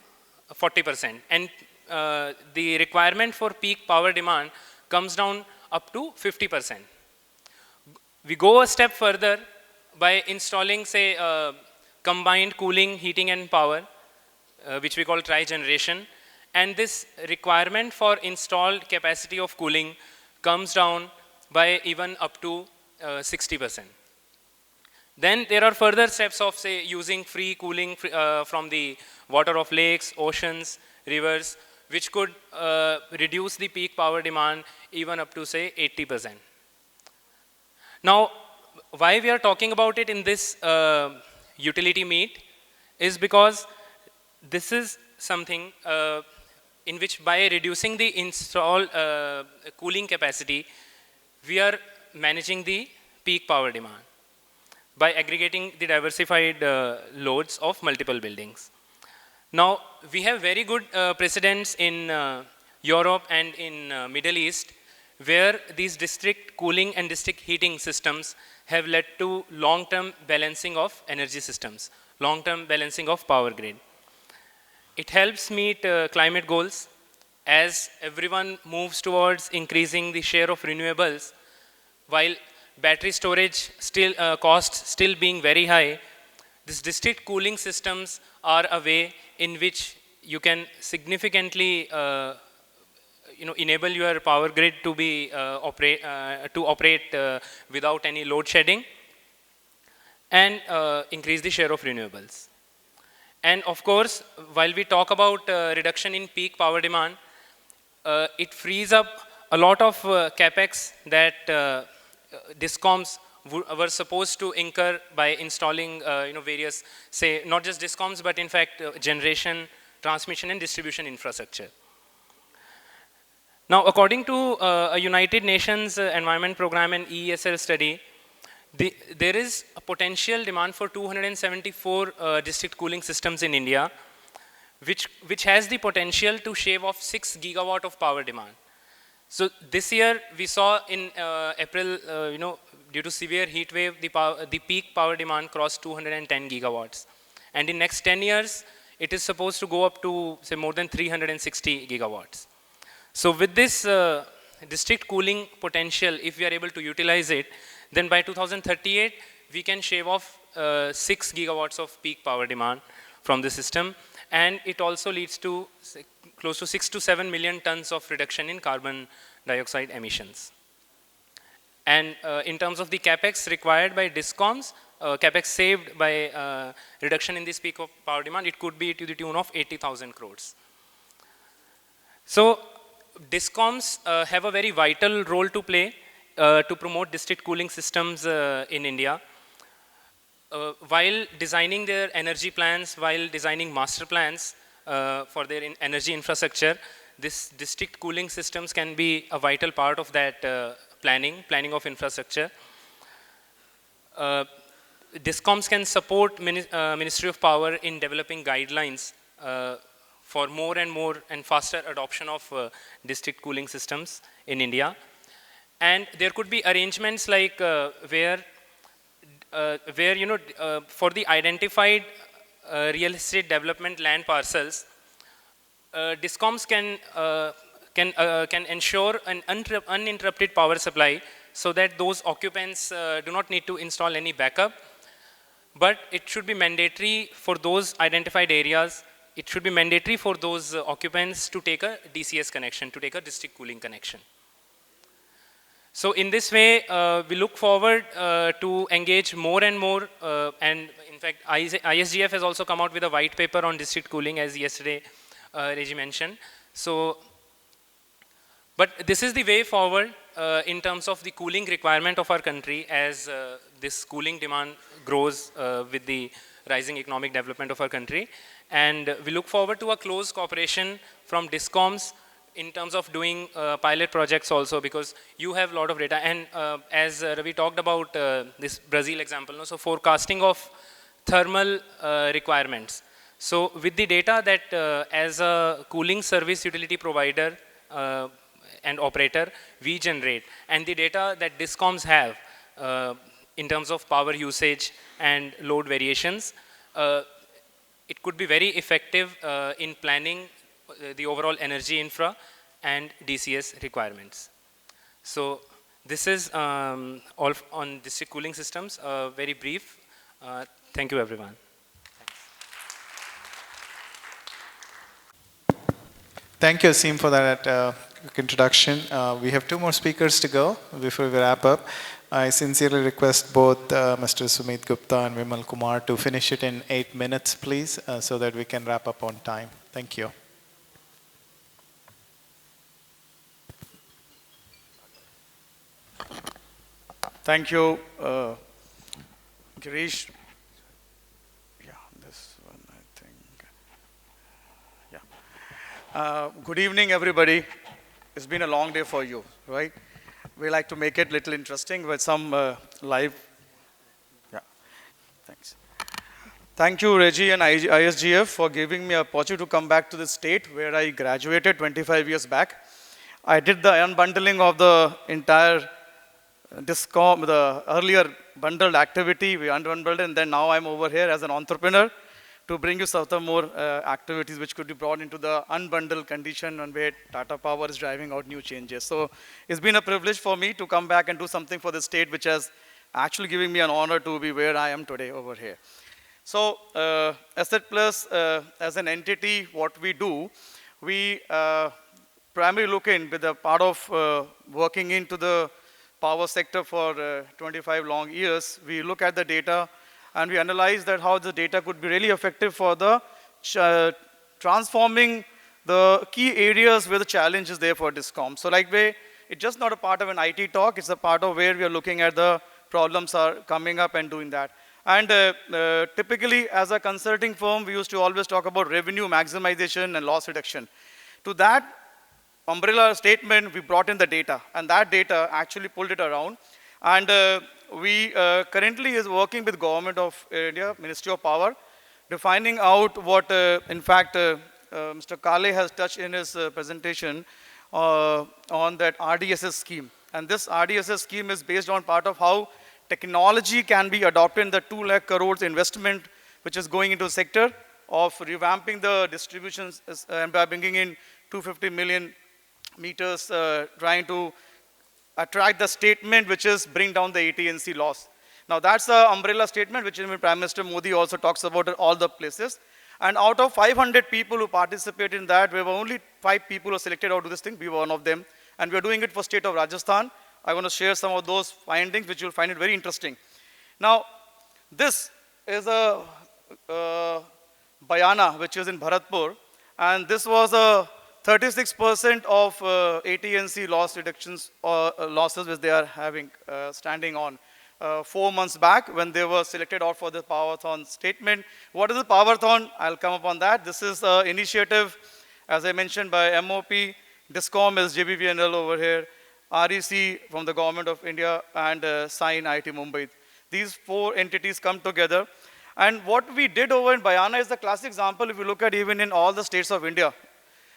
40%. And the requirement for peak power demand comes down up to 50%. We go a step further by installing, say, combined cooling, heating and power, which we call tri-generation. And this requirement for installed capacity of cooling comes down by even up to 60%. Then there are further steps of, say, using free cooling from the water of lakes, oceans, rivers, which could reduce the peak power demand even up to, say, 80%. Now, why we are talking about it in this utility meet is because this is something in which by reducing the installed cooling capacity, we are managing the peak power demand by aggregating the diversified loads of multiple buildings. Now, we have very good precedents in Europe and in Middle East, where these district cooling and district heating systems have led to long-term balancing of energy systems, long-term balancing of power grid. It helps meet climate goals as everyone moves towards increasing the share of renewables, while battery storage still costs still being very high. These district cooling systems are a way in which you can significantly enable your power grid to be operate without any load shedding and increase the share of renewables. And of course, while we talk about reduction in peak power demand, it frees up a lot of capex that Discoms were supposed to incur by installing various, say, not just Discoms, but in fact generation, transmission and distribution infrastructure. Now, according to a United Nations Environment Program and ESL study, there is a potential demand for 274 district cooling systems in India, which has the potential to shave off 6 gigawatt of power demand. So this year we saw in April, due to severe heat wave, the peak power demand crossed 210 gigawatts. And in next 10 years, it is supposed to go up to, say, more than 360 gigawatts. So with this district cooling potential, if we are able to utilize it, then by 2038, we can shave off 6 gigawatts of peak power demand from the system. And it also leads to close to 6 to 7 million tons of reduction in carbon dioxide emissions. And in terms of the capex required by Discoms, capex saved by reduction in this peak of power demand, it could be to the tune of 80,000 crores. So Discoms have a very vital role to play to promote district cooling systems in India. While designing their energy plans, while designing master plans for their energy infrastructure, this district cooling systems can be a vital part of that planning of infrastructure. Discoms can support Ministry of Power in developing guidelines for more and faster adoption of district cooling systems in India. And there could be arrangements like where for the identified real estate development land parcels, Discoms can ensure an uninterrupted power supply so that those occupants do not need to install any backup. But it should be mandatory for those identified areas, it should be mandatory for those occupants to take a DCS connection, to take a district cooling connection. So in this way, we look forward to engage more and more, and in fact, ISGF has also come out with a white paper on district cooling, as yesterday Reggie mentioned. So, but this is the way forward in terms of the cooling requirement of our country as this cooling demand grows with the rising economic development of our country. And we look forward to a close cooperation from Discoms in terms of doing pilot projects also, because you have a lot of data. And as Ravi talked about this Brazil example, so forecasting of thermal requirements. So with the data that as a cooling service utility provider and operator, we generate, and the data that Discoms have in terms of power usage and load variations, it could be very effective in planning the overall energy infra and DCS requirements. So this is all on district cooling systems, very brief. Thank you, everyone. Thank you, Asim, for that quick introduction. We have 2 more speakers to go before we wrap up. I sincerely request both Mr. Sumit Gupta and Vimal Kumar to finish it in 8 minutes, please, so that we can wrap up on time. Thank you. Thank you, Girish. Yeah, this one, I think. Yeah. Good evening, everybody. It's been a long day for you, right? We like to make it a little interesting with some live. Yeah, thanks. Thank you, Reggie and ISGF, for giving me a opportunity to come back to the state where I graduated 25 years back. I did the unbundling of the entire Discom, the earlier bundled activity. We unbundled, and then now I'm over here as an entrepreneur to bring you some of the more activities which could be brought into the unbundled condition and where Tata Power is driving out new changes. So it's been a privilege for me to come back and do something for the state, which has actually given me an honor to be where I am today over here. So Asset Plus as an entity, what we do, we primarily look in with a part of working into the power sector for 25 long years. We look at the data and we analyze that how the data could be really effective for the transforming the key areas where the challenge is there for Discom. So like way, it's just not a part of an IT talk, it's a part of where we are looking at the problems are coming up and doing that. And typically, as a consulting firm, we used to always talk about revenue maximization and loss reduction. To that umbrella statement, we brought in the data, and that data actually pulled it around. And we currently is working with Government of India, Ministry of Power, defining out what, in fact, Mr. Kale has touched in his presentation on that RDSS scheme. And this RDSS scheme is based on part of how technology can be adopted in the 2 lakh crores investment which is going into the sector of revamping the distributions and by bringing in 250 million meters, trying to attract the statement which is bring down the AT&C loss. Now that's the umbrella statement which Prime Minister Modi also talks about at all the places. And out of 500 people who participated in that, we were only 5 people who selected out to this thing. We were one of them. And we're doing it for state of Rajasthan. I want to share some of those findings which you'll find it very interesting. Now, this is a Bayana which is in Bharatpur. And this was a 36% of AT&C loss reductions or losses which they are having standing on 4 months back when they were selected out for the Powerthon statement. What is the Powerthon? I'll come up on that. This is an initiative, as I mentioned, by MOP, Discom is JBVNL over here, REC from the Government of India, and Sign IIT Mumbai. These 4 entities come together. And what we did over in Bayana is the classic example if you look at even in all the states of India.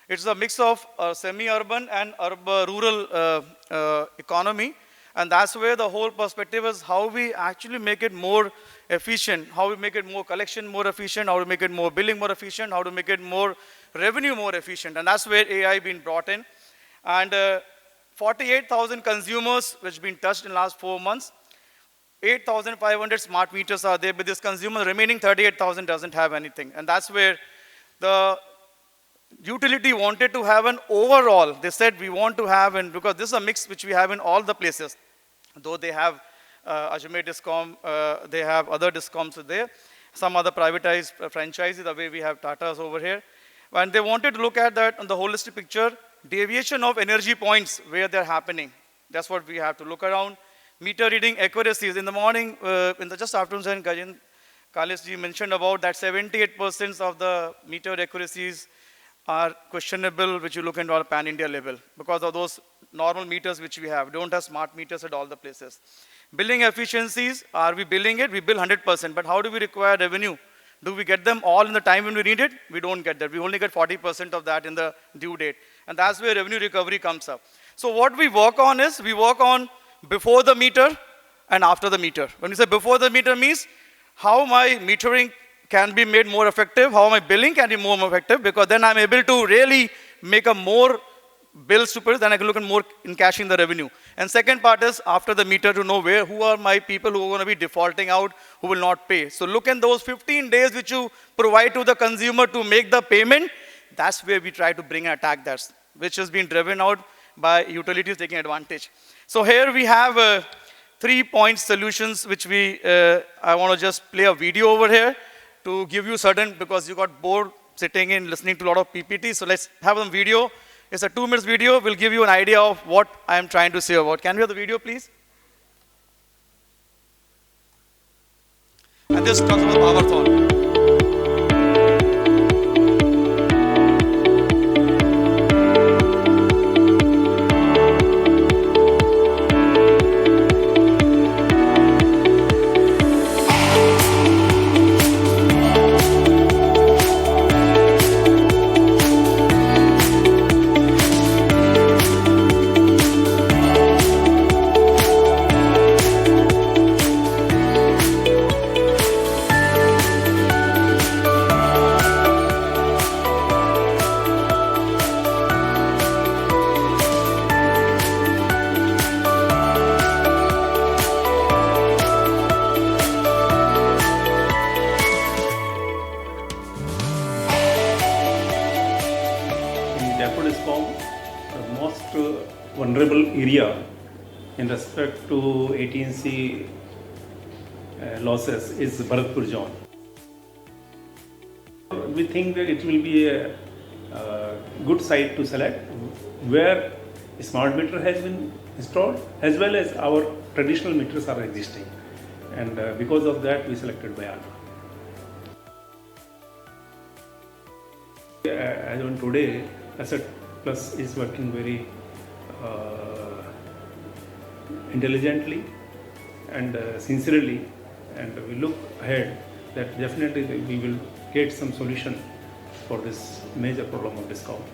It's a mix of semi-urban and rural economy. And that's where the whole perspective is how we actually make it more efficient, how we make it more collection more efficient, how to make it more billing more efficient, how to make it more revenue more efficient. And that's where AI been brought in. And 48,000 consumers which been touched in the last 4 months. 8,500 smart meters are there, but this consumer remaining 38,000 doesn't have anything. And that's where the utility wanted to have an overall, they said we want to have, and because this is a mix which we have in all the places, though they have Ajmer Discom, they have other Discoms there, some other privatized franchises, the way we have Tata's over here. And they wanted to look at that on the holistic picture, deviation of energy points where they're happening. That's what we have to look around. Meter reading accuracies. In the morning, in the just afternoon, Kalesh ji mentioned about that 78% of the meter accuracies are questionable, which you look into on a pan-India level because of those normal meters which we have. Don't have smart meters at all the places. Billing efficiencies, are we billing it? We bill 100%, but how do we require revenue? Do we get them all in the time when we need it? We don't get that. We only get 40% of that in the due date. And that's where revenue recovery comes up. So what we work on is, we work on before the meter and after the meter. When we say before the meter means how my metering can be made more effective, how my billing can be more effective, because then I'm able to really make a more bills to pay, then I can look at more in cashing the revenue. And second part is after the meter to know who are my people who are going to be defaulting out, who will not pay. So look in those 15 days which you provide to the consumer to make the payment, that's where we try to bring an attack that's, which has been driven out by utilities taking advantage. So here we have 3-point solutions which we, I want to just play a video over here to give you certain, because you got bored sitting in listening to a lot of PPT. So let's have a video. It's a 2-minute video. We'll give you an idea of what I am trying to say about. Can we have the video, please? And this talks about Powerthon. Vulnerable area in respect to AT&C losses is Bharatpur zone. We think that it will be a good site to select where smart meter has been installed, as well as our traditional meters are existing. And because of that, we selected by Aayog. As on today, Asset Plus is working very intelligently and sincerely, and we look ahead that definitely we will get some solution for this major problem of discount.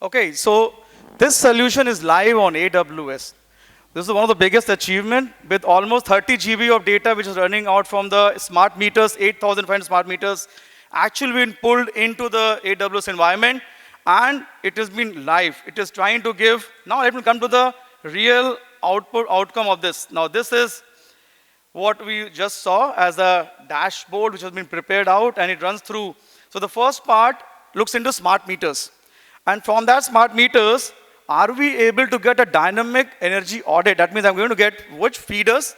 Okay, so this solution is live on AWS. This is one of the biggest achievements with almost 30 GB of data which is running out from the smart meters, 8,500 smart meters actually been pulled into the AWS environment, and it has been live. It is trying to give, now let me come to the real outcome of this. Now this is what we just saw as a dashboard which has been prepared out, and it runs through. So the first part looks into smart meters. And from that smart meters, are we able to get a dynamic energy audit? That means I'm going to get which feeders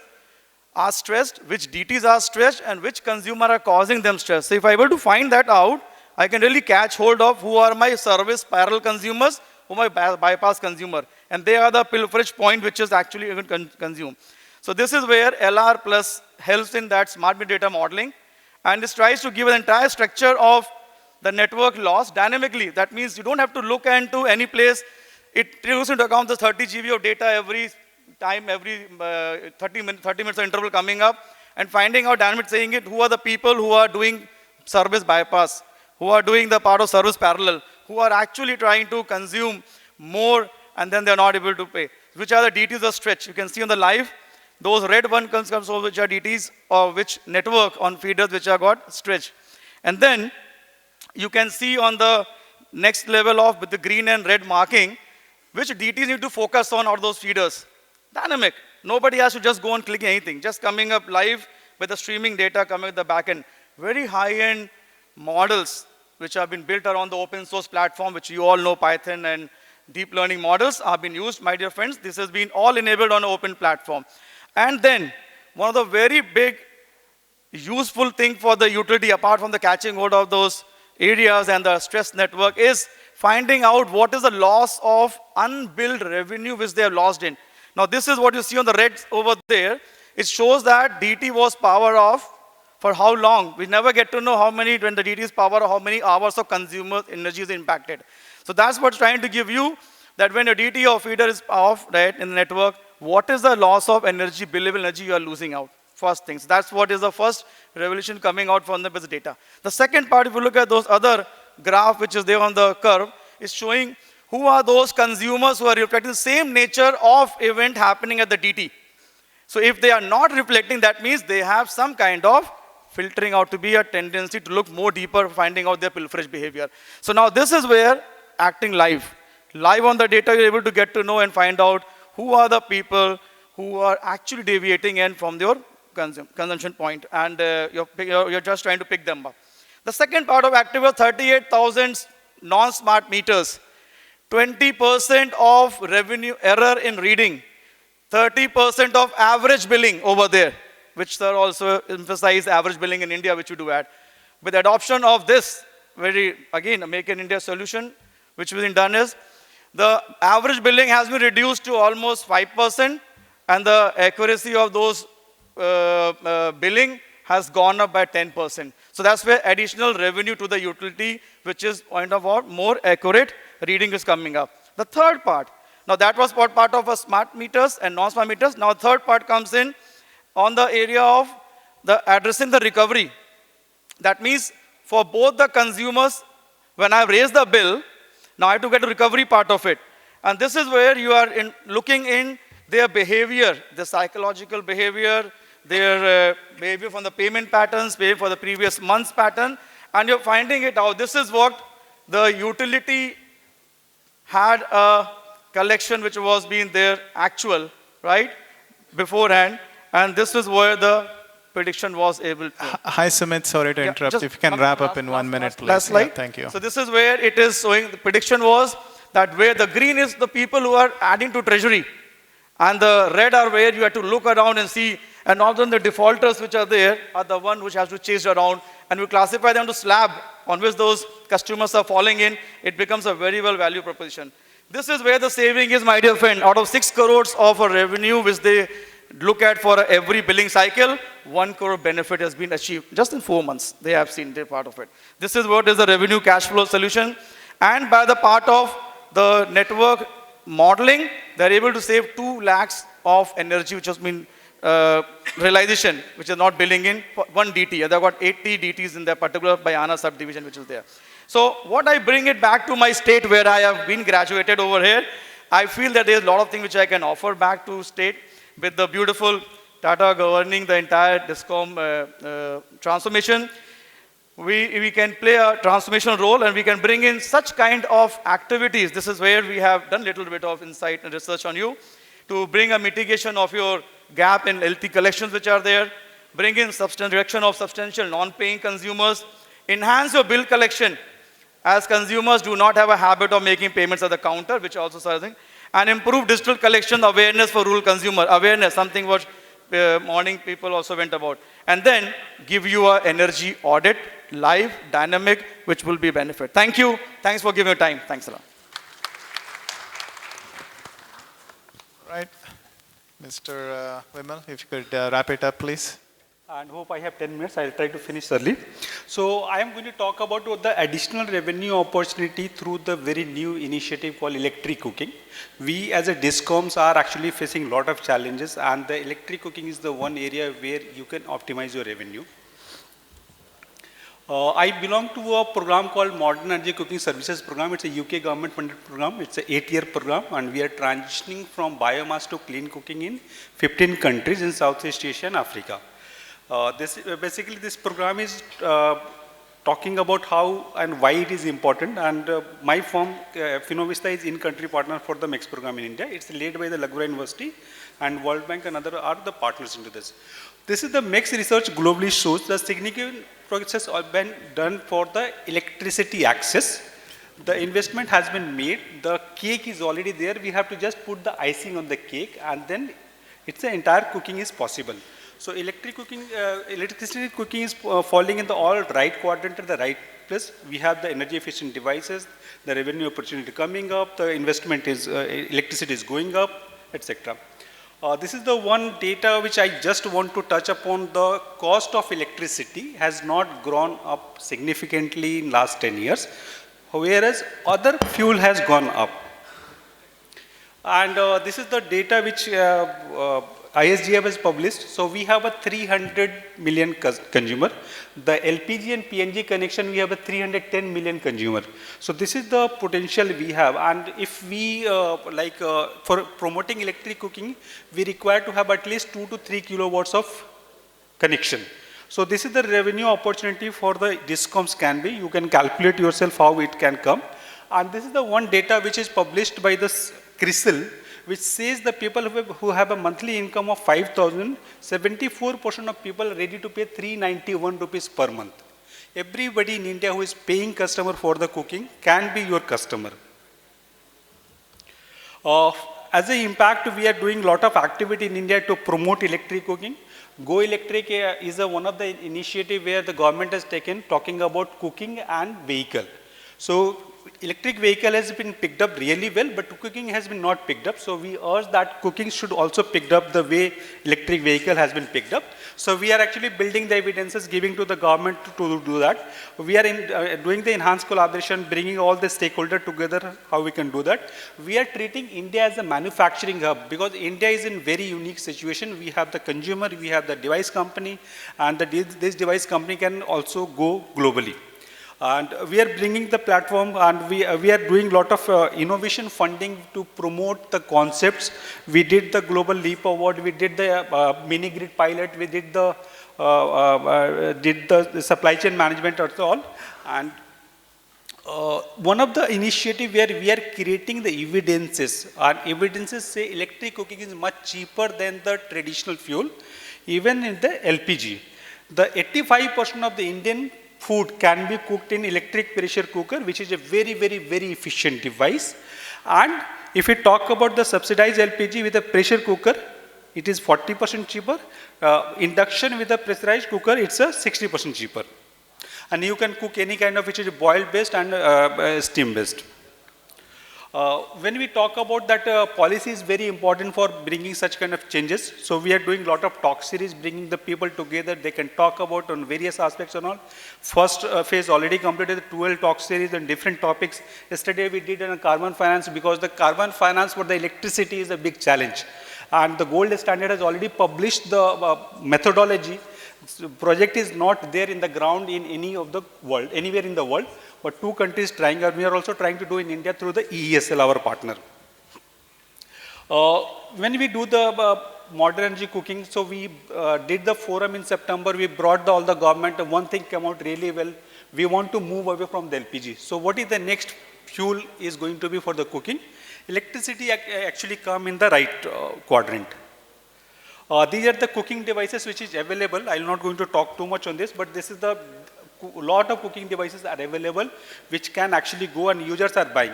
are stressed, which DTs are stressed, and which consumer are causing them stress. So if I'm able to find that out, I can really catch hold of who are my service parallel consumers, who are my bypass consumer. And they are the pilferage point which is actually even consumed. So this is where LR Plus helps in that smart meter data modeling. And this tries to give an entire structure of the network loss dynamically. That means you don't have to look into any place. It takes into account the 30 GB of data every time, every 30 minutes of interval coming up, and finding out dynamic saying it, who are the people who are doing service bypass, who are doing the part of service parallel, who are actually trying to consume more and then they're not able to pay. Which are the DTs of stretch. You can see on the live, those red one comes over which are DTs of which network on feeders which are got stretched. And then you can see on the next level of with the green and red marking, which DTs need to focus on those feeders. Dynamic. Nobody has to just go and click anything. Just coming up live with the streaming data coming at the back end. Very high-end models which have been built around the open source platform, which you all know, Python and deep learning models have been used, my dear friends. This has been all enabled on an open platform. And then one of the very big useful thing for the utility, apart from the catching hold of those areas and the stress network, is finding out what is the loss of unbilled revenue which they have lost in. Now this is what you see on the red over there. It shows that DT was power off for how long. We never get to know how many, when the DT is power off, how many hours of consumer energy is impacted. So that's what's trying to give you, that when your DT or feeder is off, right, in the network, what is the loss of energy, billable energy you are losing out? First things. That's what is the first revolution coming out from the business data. The second part, if you look at those other graph which is there on the curve, is showing who are those consumers who are reflecting the same nature of event happening at the DT. So if they are not reflecting, that means they have some kind of filtering out to be a tendency to look more deeper, finding out their pilferage behavior. So now this is where acting live. Live on the data, you're able to get to know and find out who are the people who are actually deviating in from your consumption point, and you're just trying to pick them up. The second part of active was 38,000 non-smart meters, 20% of revenue error in reading, 30% of average billing over there, which sir also emphasized average billing in India, which you do add. With adoption of this, very, again, a Make in India solution, which has been done is, the average billing has been reduced to almost 5%, and the accuracy of those billing has gone up by 10%. So that's where additional revenue to the utility, which is point of what more accurate reading is coming up. The third part, Now that was part of smart meters and non-smart meters. Now third part comes in on the area of addressing the recovery. That means for both the consumers, when I raise the bill, now I have to get a recovery part of it. And this is where you are looking in their behavior, the psychological behavior, their behavior from the payment patterns, behavior for the previous month's pattern, and you're finding it out. This is what the utility had a collection which was being there actual, right, beforehand, and this is where the prediction was able to. Hi, Sumit, sorry to interrupt. If you can wrap up in 1 minute, please. Last slide. Yeah, thank you. So this is where it is showing, the prediction was that where the green is the people who are adding to treasury, and the red are where you have to look around and see, and not only the defaulters which are there are the one which has to chase around, and we classify them to slab on which those customers are falling in. It becomes a very well value proposition. This is where the saving is, my dear friend. Out of 6 crores of a revenue which they look at for every billing cycle, 1 crore benefit has been achieved just in 4 months. They have seen their part of it. This is what is the revenue cash flow solution. And by the part of the network modeling, they're able to save 2 lakhs of energy, which has been realization, which is not billing in 1 DT. They've got 80 DTs in their particular Bayana subdivision, which is there. So what I bring it back to my state where I have been graduated over here, I feel that there's a lot of things which I can offer back to state with the beautiful Tata governing the entire Discom transformation. We can play a transformation role and we can bring in such kind of activities. This is where we have done a little bit of insight and research on you to bring a mitigation of your gap in LT collections which are there, bring in reduction of substantial non-paying consumers, enhance your bill collection as consumers do not have a habit of making payments at the counter, which also something, and improve digital collection awareness for rural consumer, awareness, something what morning people also went about, and then give you an energy audit, live, dynamic, which will be a benefit. Thank you. Thanks for giving your time. Thanks a lot. Right. Mr. Vimal, if you could wrap it up, please. And hope I have 10 minutes. I'll try to finish early. So I am going to talk about the additional revenue opportunity through the very new initiative called electric cooking. We as a Discoms are actually facing a lot of challenges, and the electric cooking is the one area where you can optimize your revenue. I belong to a program called Modern Energy Cooking Services Program. It's a UK government funded program. It's an 8-year program, and we are transitioning from biomass to clean cooking in 15 countries in Southeast Asia and Africa. Basically, this program is talking about how and why it is important, and my firm, Finovista, is in-country partner for the MEX program in India. It's led by the Laguna University, and World Bank and other are the partners into this. This is the MEX research globally shows the significant progress has been done for the electricity access. The investment has been made, the cake is already there, we have to just put the icing on the cake, and then it's the entire cooking is possible. So electricity cooking is falling in the all right quadrant at the right place. We have the energy efficient devices, the revenue opportunity coming up, the investment is, electricity is going up, etc. This is the one data which I just want to touch upon. The cost of electricity has not grown up significantly in last 10 years, whereas other fuel has gone up. And this is the data which ISGF has published. So we have a 300 million consumer. The LPG and PNG connection, we have a 310 million consumer. So this is the potential we have. And if we, for promoting electric cooking, we require to have at least 2 to 3 kilowatts of connection. So this is the revenue opportunity for the Discoms can be. You can calculate yourself how it can come. And this is the one data which is published by the CRISIL, which says the people who have a monthly income of 5,000, 74% of people are ready to pay 391 rupees per month. Everybody in India who is paying customer for the cooking can be your customer. As an impact, we are doing a lot of activity in India to promote electric cooking. Go Electric is one of the initiative where the government has taken talking about cooking and vehicle. So electric vehicle has been picked up really well, but cooking has been not picked up. So we urge that cooking should also picked up the way electric vehicle has been picked up. So we are actually building the evidences, giving to the government to do that. We are doing the enhanced collaboration, bringing all the stakeholders together, how we can do that. We are treating India as a manufacturing hub because India is in very unique situation. We have the consumer, we have the device company, and this device company can also go globally. And we are bringing the platform, and we are doing a lot of innovation funding to promote the concepts. We did the Global Leap Award, we did the mini grid pilot, we did the supply chain management and all. And one of the initiatives where we are creating the evidences, and evidences say electric cooking is much cheaper than the traditional fuel, even in the LPG. The 85% of the Indian food can be cooked in electric pressure cooker, which is a very, very, very efficient device. And if we talk about the subsidized LPG with a pressure cooker, it is 40% cheaper. Induction with a pressurized cooker, it's a 60% cheaper. And you can cook any kind of, which is boil based and steam based. When we talk about that, policy is very important for bringing such kind of changes. So we are doing a lot of talk series, bringing the people together. They can talk about on various aspects and all. First phase already completed the 12 talk series on different topics. Yesterday we did on carbon finance, because the carbon finance for the electricity is a big challenge. And the gold standard has already published the methodology. Project is not there in the ground in any of the world, anywhere in the world. But 2 countries trying, and we are also trying to do in India through the EESL, our partner. When we do the modern energy cooking, so we did the forum in September, we brought all the government, and one thing came out really well, we want to move away from the LPG. So what is the next fuel is going to be for the cooking? Electricity actually come in the right quadrant. These are the cooking devices which is available. I am not going to talk too much on this, but this is the lot of cooking devices are available which can actually go and users are buying.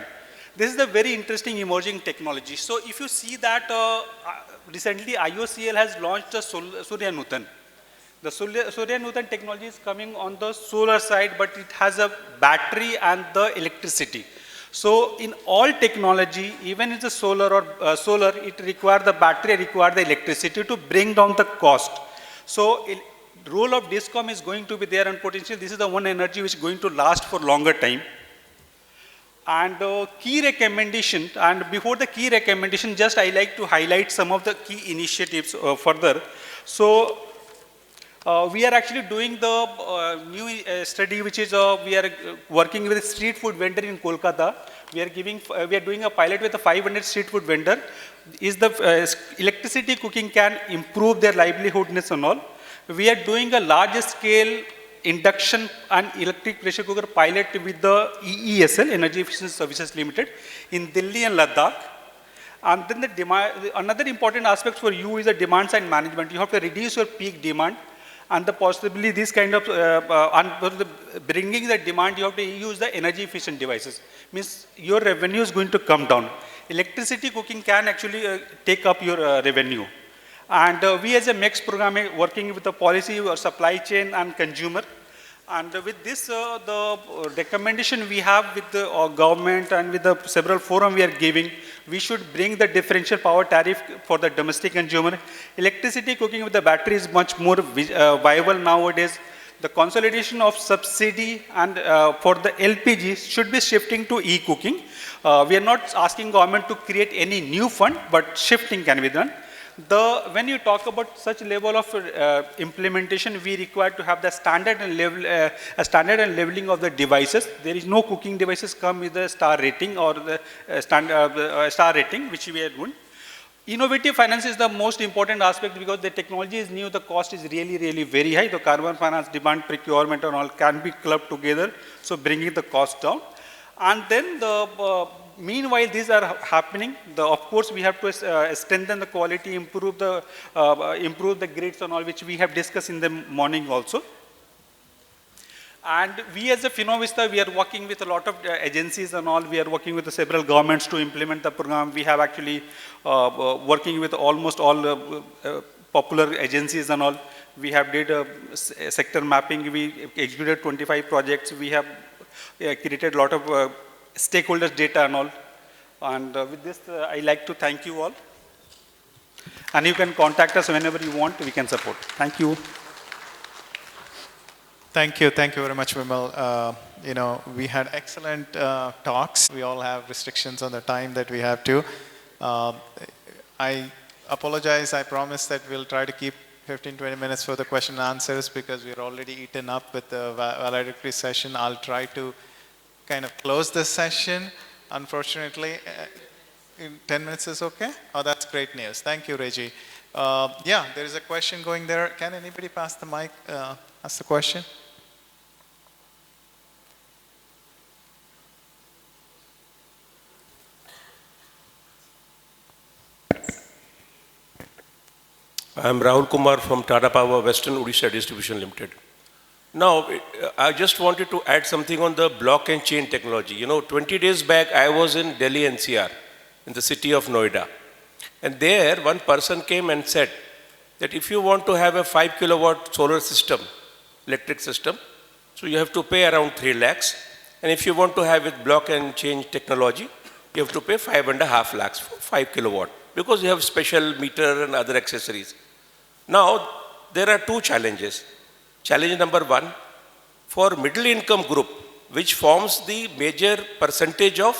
This is the very interesting emerging technology. So if you see that recently IOCL has launched the Surya Nutan. The Surya Nutan technology is coming on the solar side, but it has a battery and the electricity. So in all technology, even in the solar or solar, it requires the battery, require the electricity to bring down the cost. So role of Discom is going to be there, and potentially this is the one energy which is going to last for longer time. And key recommendation, and before the key recommendation, just I like to highlight some of the key initiatives further. So we are actually doing the new study, which is we are working with a street food vendor in Kolkata. We are doing a pilot with a 500 street food vendor. Is the electricity cooking can improve their livelihoodness and all. We are doing a large scale induction and electric pressure cooker pilot with the EESL, Energy Efficiency Services Limited, in Delhi and Ladakh. And then another important aspect for you is the demand side management. You have to reduce your peak demand, and possibly this kind of bringing the demand, you have to use the energy efficient devices. Means your revenue is going to come down. Electricity cooking can actually take up your revenue. And we as a MEX program are working with the policy or supply chain and consumer. And with this, the recommendation we have with the government and with the several forum we are giving, we should bring the differential power tariff for the domestic consumer. Electricity cooking with the battery is much more viable nowadays. The consolidation of subsidy and for the LPG should be shifting to e-cooking. We are not asking government to create any new fund, but shifting can be done. When you talk about such level of implementation, we require to have the standard and leveling of the devices. There is no cooking devices come with a star rating or the star rating, which we are doing. Innovative finance is the most important aspect, because the technology is new, the cost is really, really very high. The carbon finance, demand procurement and all can be clubbed together, so bringing the cost down. And then meanwhile these are happening, of course we have to strengthen the quality, improve the grids and all, which we have discussed in the morning also. And we as a Finovista, we are working with a lot of agencies and all. We are working with several governments to implement the program. We have actually working with almost all popular agencies and all. We have did sector mapping. We executed 25 projects. We have created a lot of stakeholders' data and all. And with this, I like to thank you all. And you can contact us whenever you want, we can support. Thank you. Thank you very much, Vimal. We had excellent talks. We all have restrictions on the time that we have to. I apologize, I promise that we'll try to keep 15-20 minutes for the question and answers because we're already eaten up with the valedictory session. I'll try to kind of close this session. Unfortunately, in 10 minutes is okay? Oh, that's great news. Thank you, Reggie. Yeah, there is a question going there. Can anybody pass the mic, ask the question? I am Rahul Kumar from Tata Power Western Odisha Distribution Limited. Now, I just wanted to add something on the block and chain technology. 20 days back, I was in Delhi NCR, in the city of Noida. And there, one person came and said that if you want to have a 5 kilowatt solar system, electric system, so you have to pay around 3 lakhs. And if you want to have with block and chain technology, you have to pay 5.5 lakhs for 5 kilowatt because you have special meter and other accessories. Now, there are two challenges. Challenge number one, for middle income group, which forms the major percentage of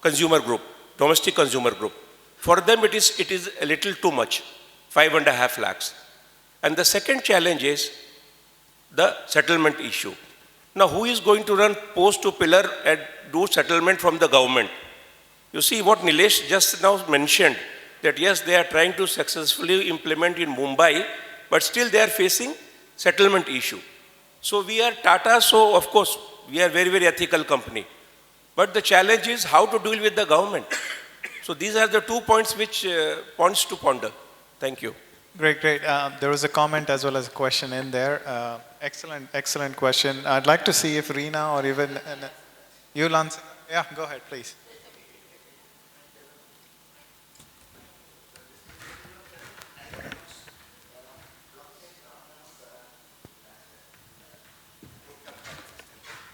consumer group, domestic consumer group. For them, it is a little too much, 5.5 lakhs. And the second challenge is the settlement issue. Now, who is going to run post to pillar and do settlement from the government? You see what Nilesh just now mentioned, that yes, they are trying to successfully implement in Mumbai, but still they are facing settlement issue. So we are Tata, so of course, we are very, very ethical company. But the challenge is how to deal with the government. So these are the 2 points which points to ponder. Thank you. Great. There was a comment as well as a question in there. Excellent question. I'd like to see if Reena or even you'll answer. Yeah, go ahead, please.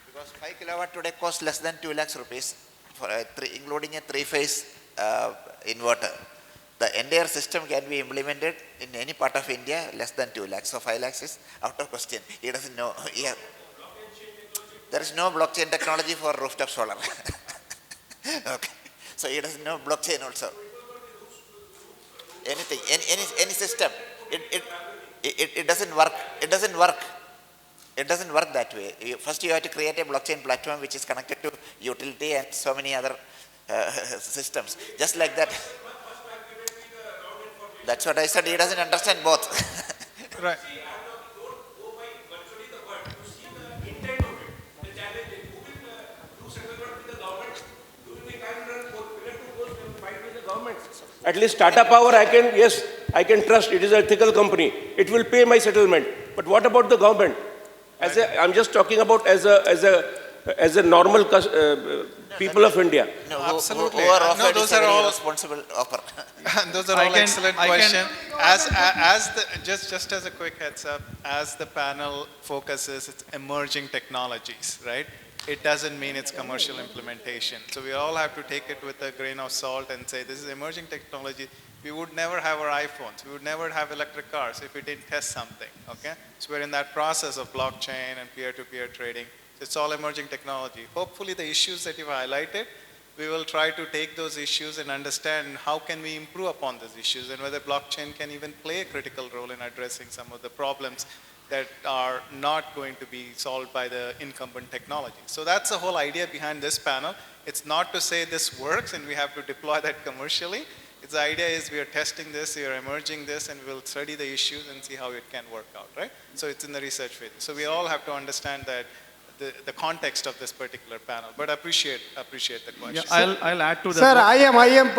Because 5 kilowatt today costs less than 2 lakhs rupees, for including a 3-phase inverter. The entire system can be implemented in any part of India less than 2 lakhs. So 5 lakhs is out of question. He doesn't know. Yeah. There is no blockchain technology for rooftop solar. Okay. So he doesn't know blockchain also. Anything, any system. It doesn't work. It doesn't work. It doesn't work that way. First you have to create a blockchain platform which is connected to utility and so many other systems. Just like that. That's what I said. He doesn't understand both. Right. At least Tata Power, I can trust. It is an ethical company. It will pay my settlement. But what about the government? I'm just talking about as a normal people of India. No, absolutely. Who are offered those is a are very all responsible offer. Those are all excellent questions. Just as a quick heads up, as the panel focuses, it's emerging technologies, right? It doesn't mean it's commercial implementation. So we all have to take it with a grain of salt and say, this is emerging technology. We would never have our iPhones. We would never have electric cars if we didn't test something, okay? So we're in that process of blockchain and peer-to-peer trading. So it's all emerging technology. Hopefully the issues that you've highlighted, we will try to take those issues and understand how can we improve upon those issues and whether blockchain can even play a critical role in addressing some of the problems that are not going to be solved by the incumbent technology. So that's the whole idea behind this panel. It's not to say this works and we have to deploy that commercially. The idea is we are testing this, we are emerging this, and we'll study the issues and see how it can work out, right? So it's in the research phase. So we all have to understand that the context of this particular panel, but appreciate the question. Yeah, I'll add to that. Sir, I am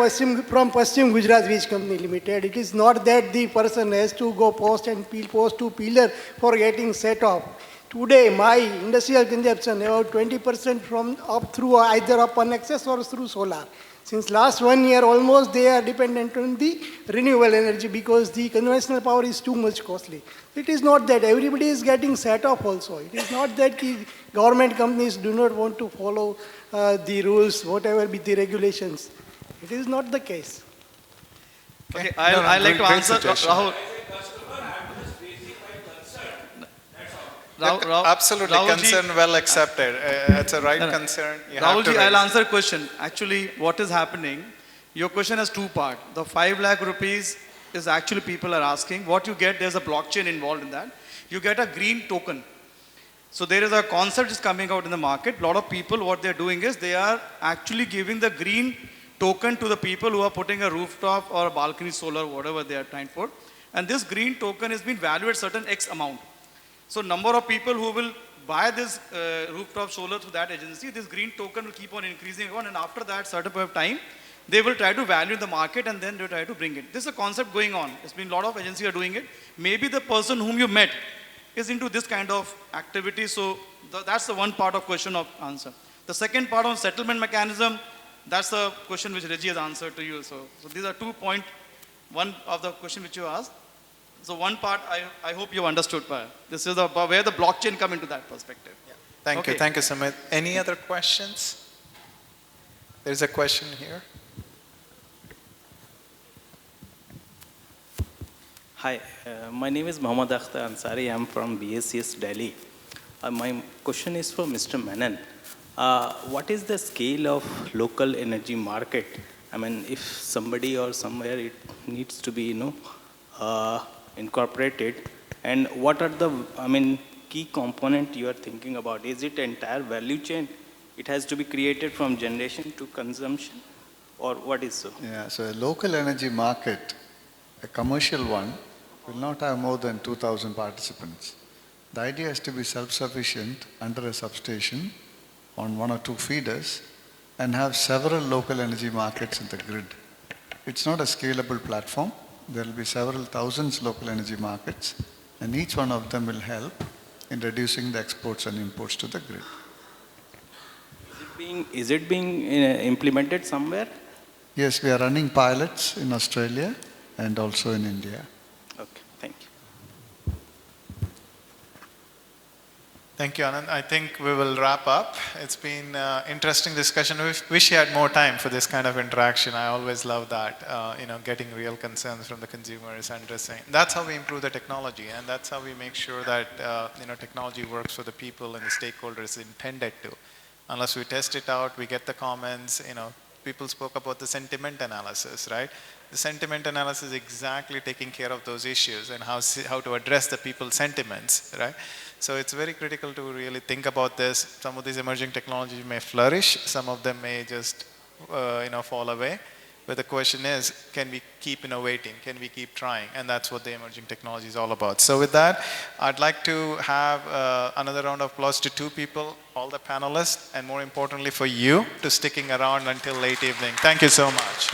from Paschim Gujarat Wijj Company Limited. It is not that the person has to go post to pillar for getting set off. Today, my industrial consumption about 20% from up through either up on excess or through solar. Since last 1 year, almost they are dependent on the renewable energy because the conventional power is too much costly. It is not that everybody is getting set off also. It is not that the government companies do not want to follow the rules, whatever be the regulations. It is not the case. Okay, I'd like to answer Rahul. Absolutely, concern well accepted. It's a right concern. Rahulji, I'll answer question. Actually, what is happening, your question has two parts. The 5 lakh rupees is actually people are asking. What you get, there's a blockchain involved in that. You get a green token. So there is a concept is coming out in the market. A lot of people, what they're doing is they are actually giving the green token to the people who are putting a rooftop or a balcony solar, whatever they are trying for. And this green token has been valued at certain X amount. So number of people who will buy this rooftop solar through that agency, this green token will keep on increasing on, and after that certain period of time, they will try to value the market and then they try to bring it. This is a concept going on. It's been a lot of agencies are doing it. Maybe the person whom you met is into this kind of activity. So that's the one part of question of answer. The second part on settlement mechanism, that's the question which Reggie has answered to you. So these are 2 points. One of the question which you asked. So one part I hope you understood. This is where the blockchain come into that perspective. Yeah. Thank you, Sumit. Any other questions? There's a question here. Hi, my name is Mohammad Akhtar Ansari. I'm from BSES, Delhi. My question is for Mr. Menon. What is the scale of local energy market? I mean, if somebody or somewhere it needs to be, incorporated, and what are the, key component you are thinking about? Is it entire value chain? It has to be created from generation to consumption, or what is so? Yeah, so a local energy market, a commercial one, will not have more than 2,000 participants. The idea is to be self-sufficient under a substation on 1 or 2 feeders and have several local energy markets in the grid. It's not a scalable platform. There will be several thousands local energy markets, and each one of them will help in reducing the exports and imports to the grid. Is it being implemented somewhere? Yes, we are running pilots in Australia and also in India. Okay, thank you. Thank you, Anand. I think we will wrap up. It's been interesting discussion. We wish you had more time for this kind of interaction. I always love that, getting real concerns from the consumers and addressing. That's how we improve the technology, and that's how we make sure that technology works for the people and the stakeholders intended to. Unless we test it out, we get the comments. People spoke about the sentiment analysis, right? The sentiment analysis is exactly taking care of those issues and how to address the people's sentiments, right? So it's very critical to really think about this. Some of these emerging technologies may flourish, some of them may just fall away. But the question is, can we keep innovating? Can we keep trying? And that's what the emerging technology is all about. So with that, I'd like to have another round of applause to 2 people, all the panelists, and more importantly for you to sticking around until late evening. Thank you so much.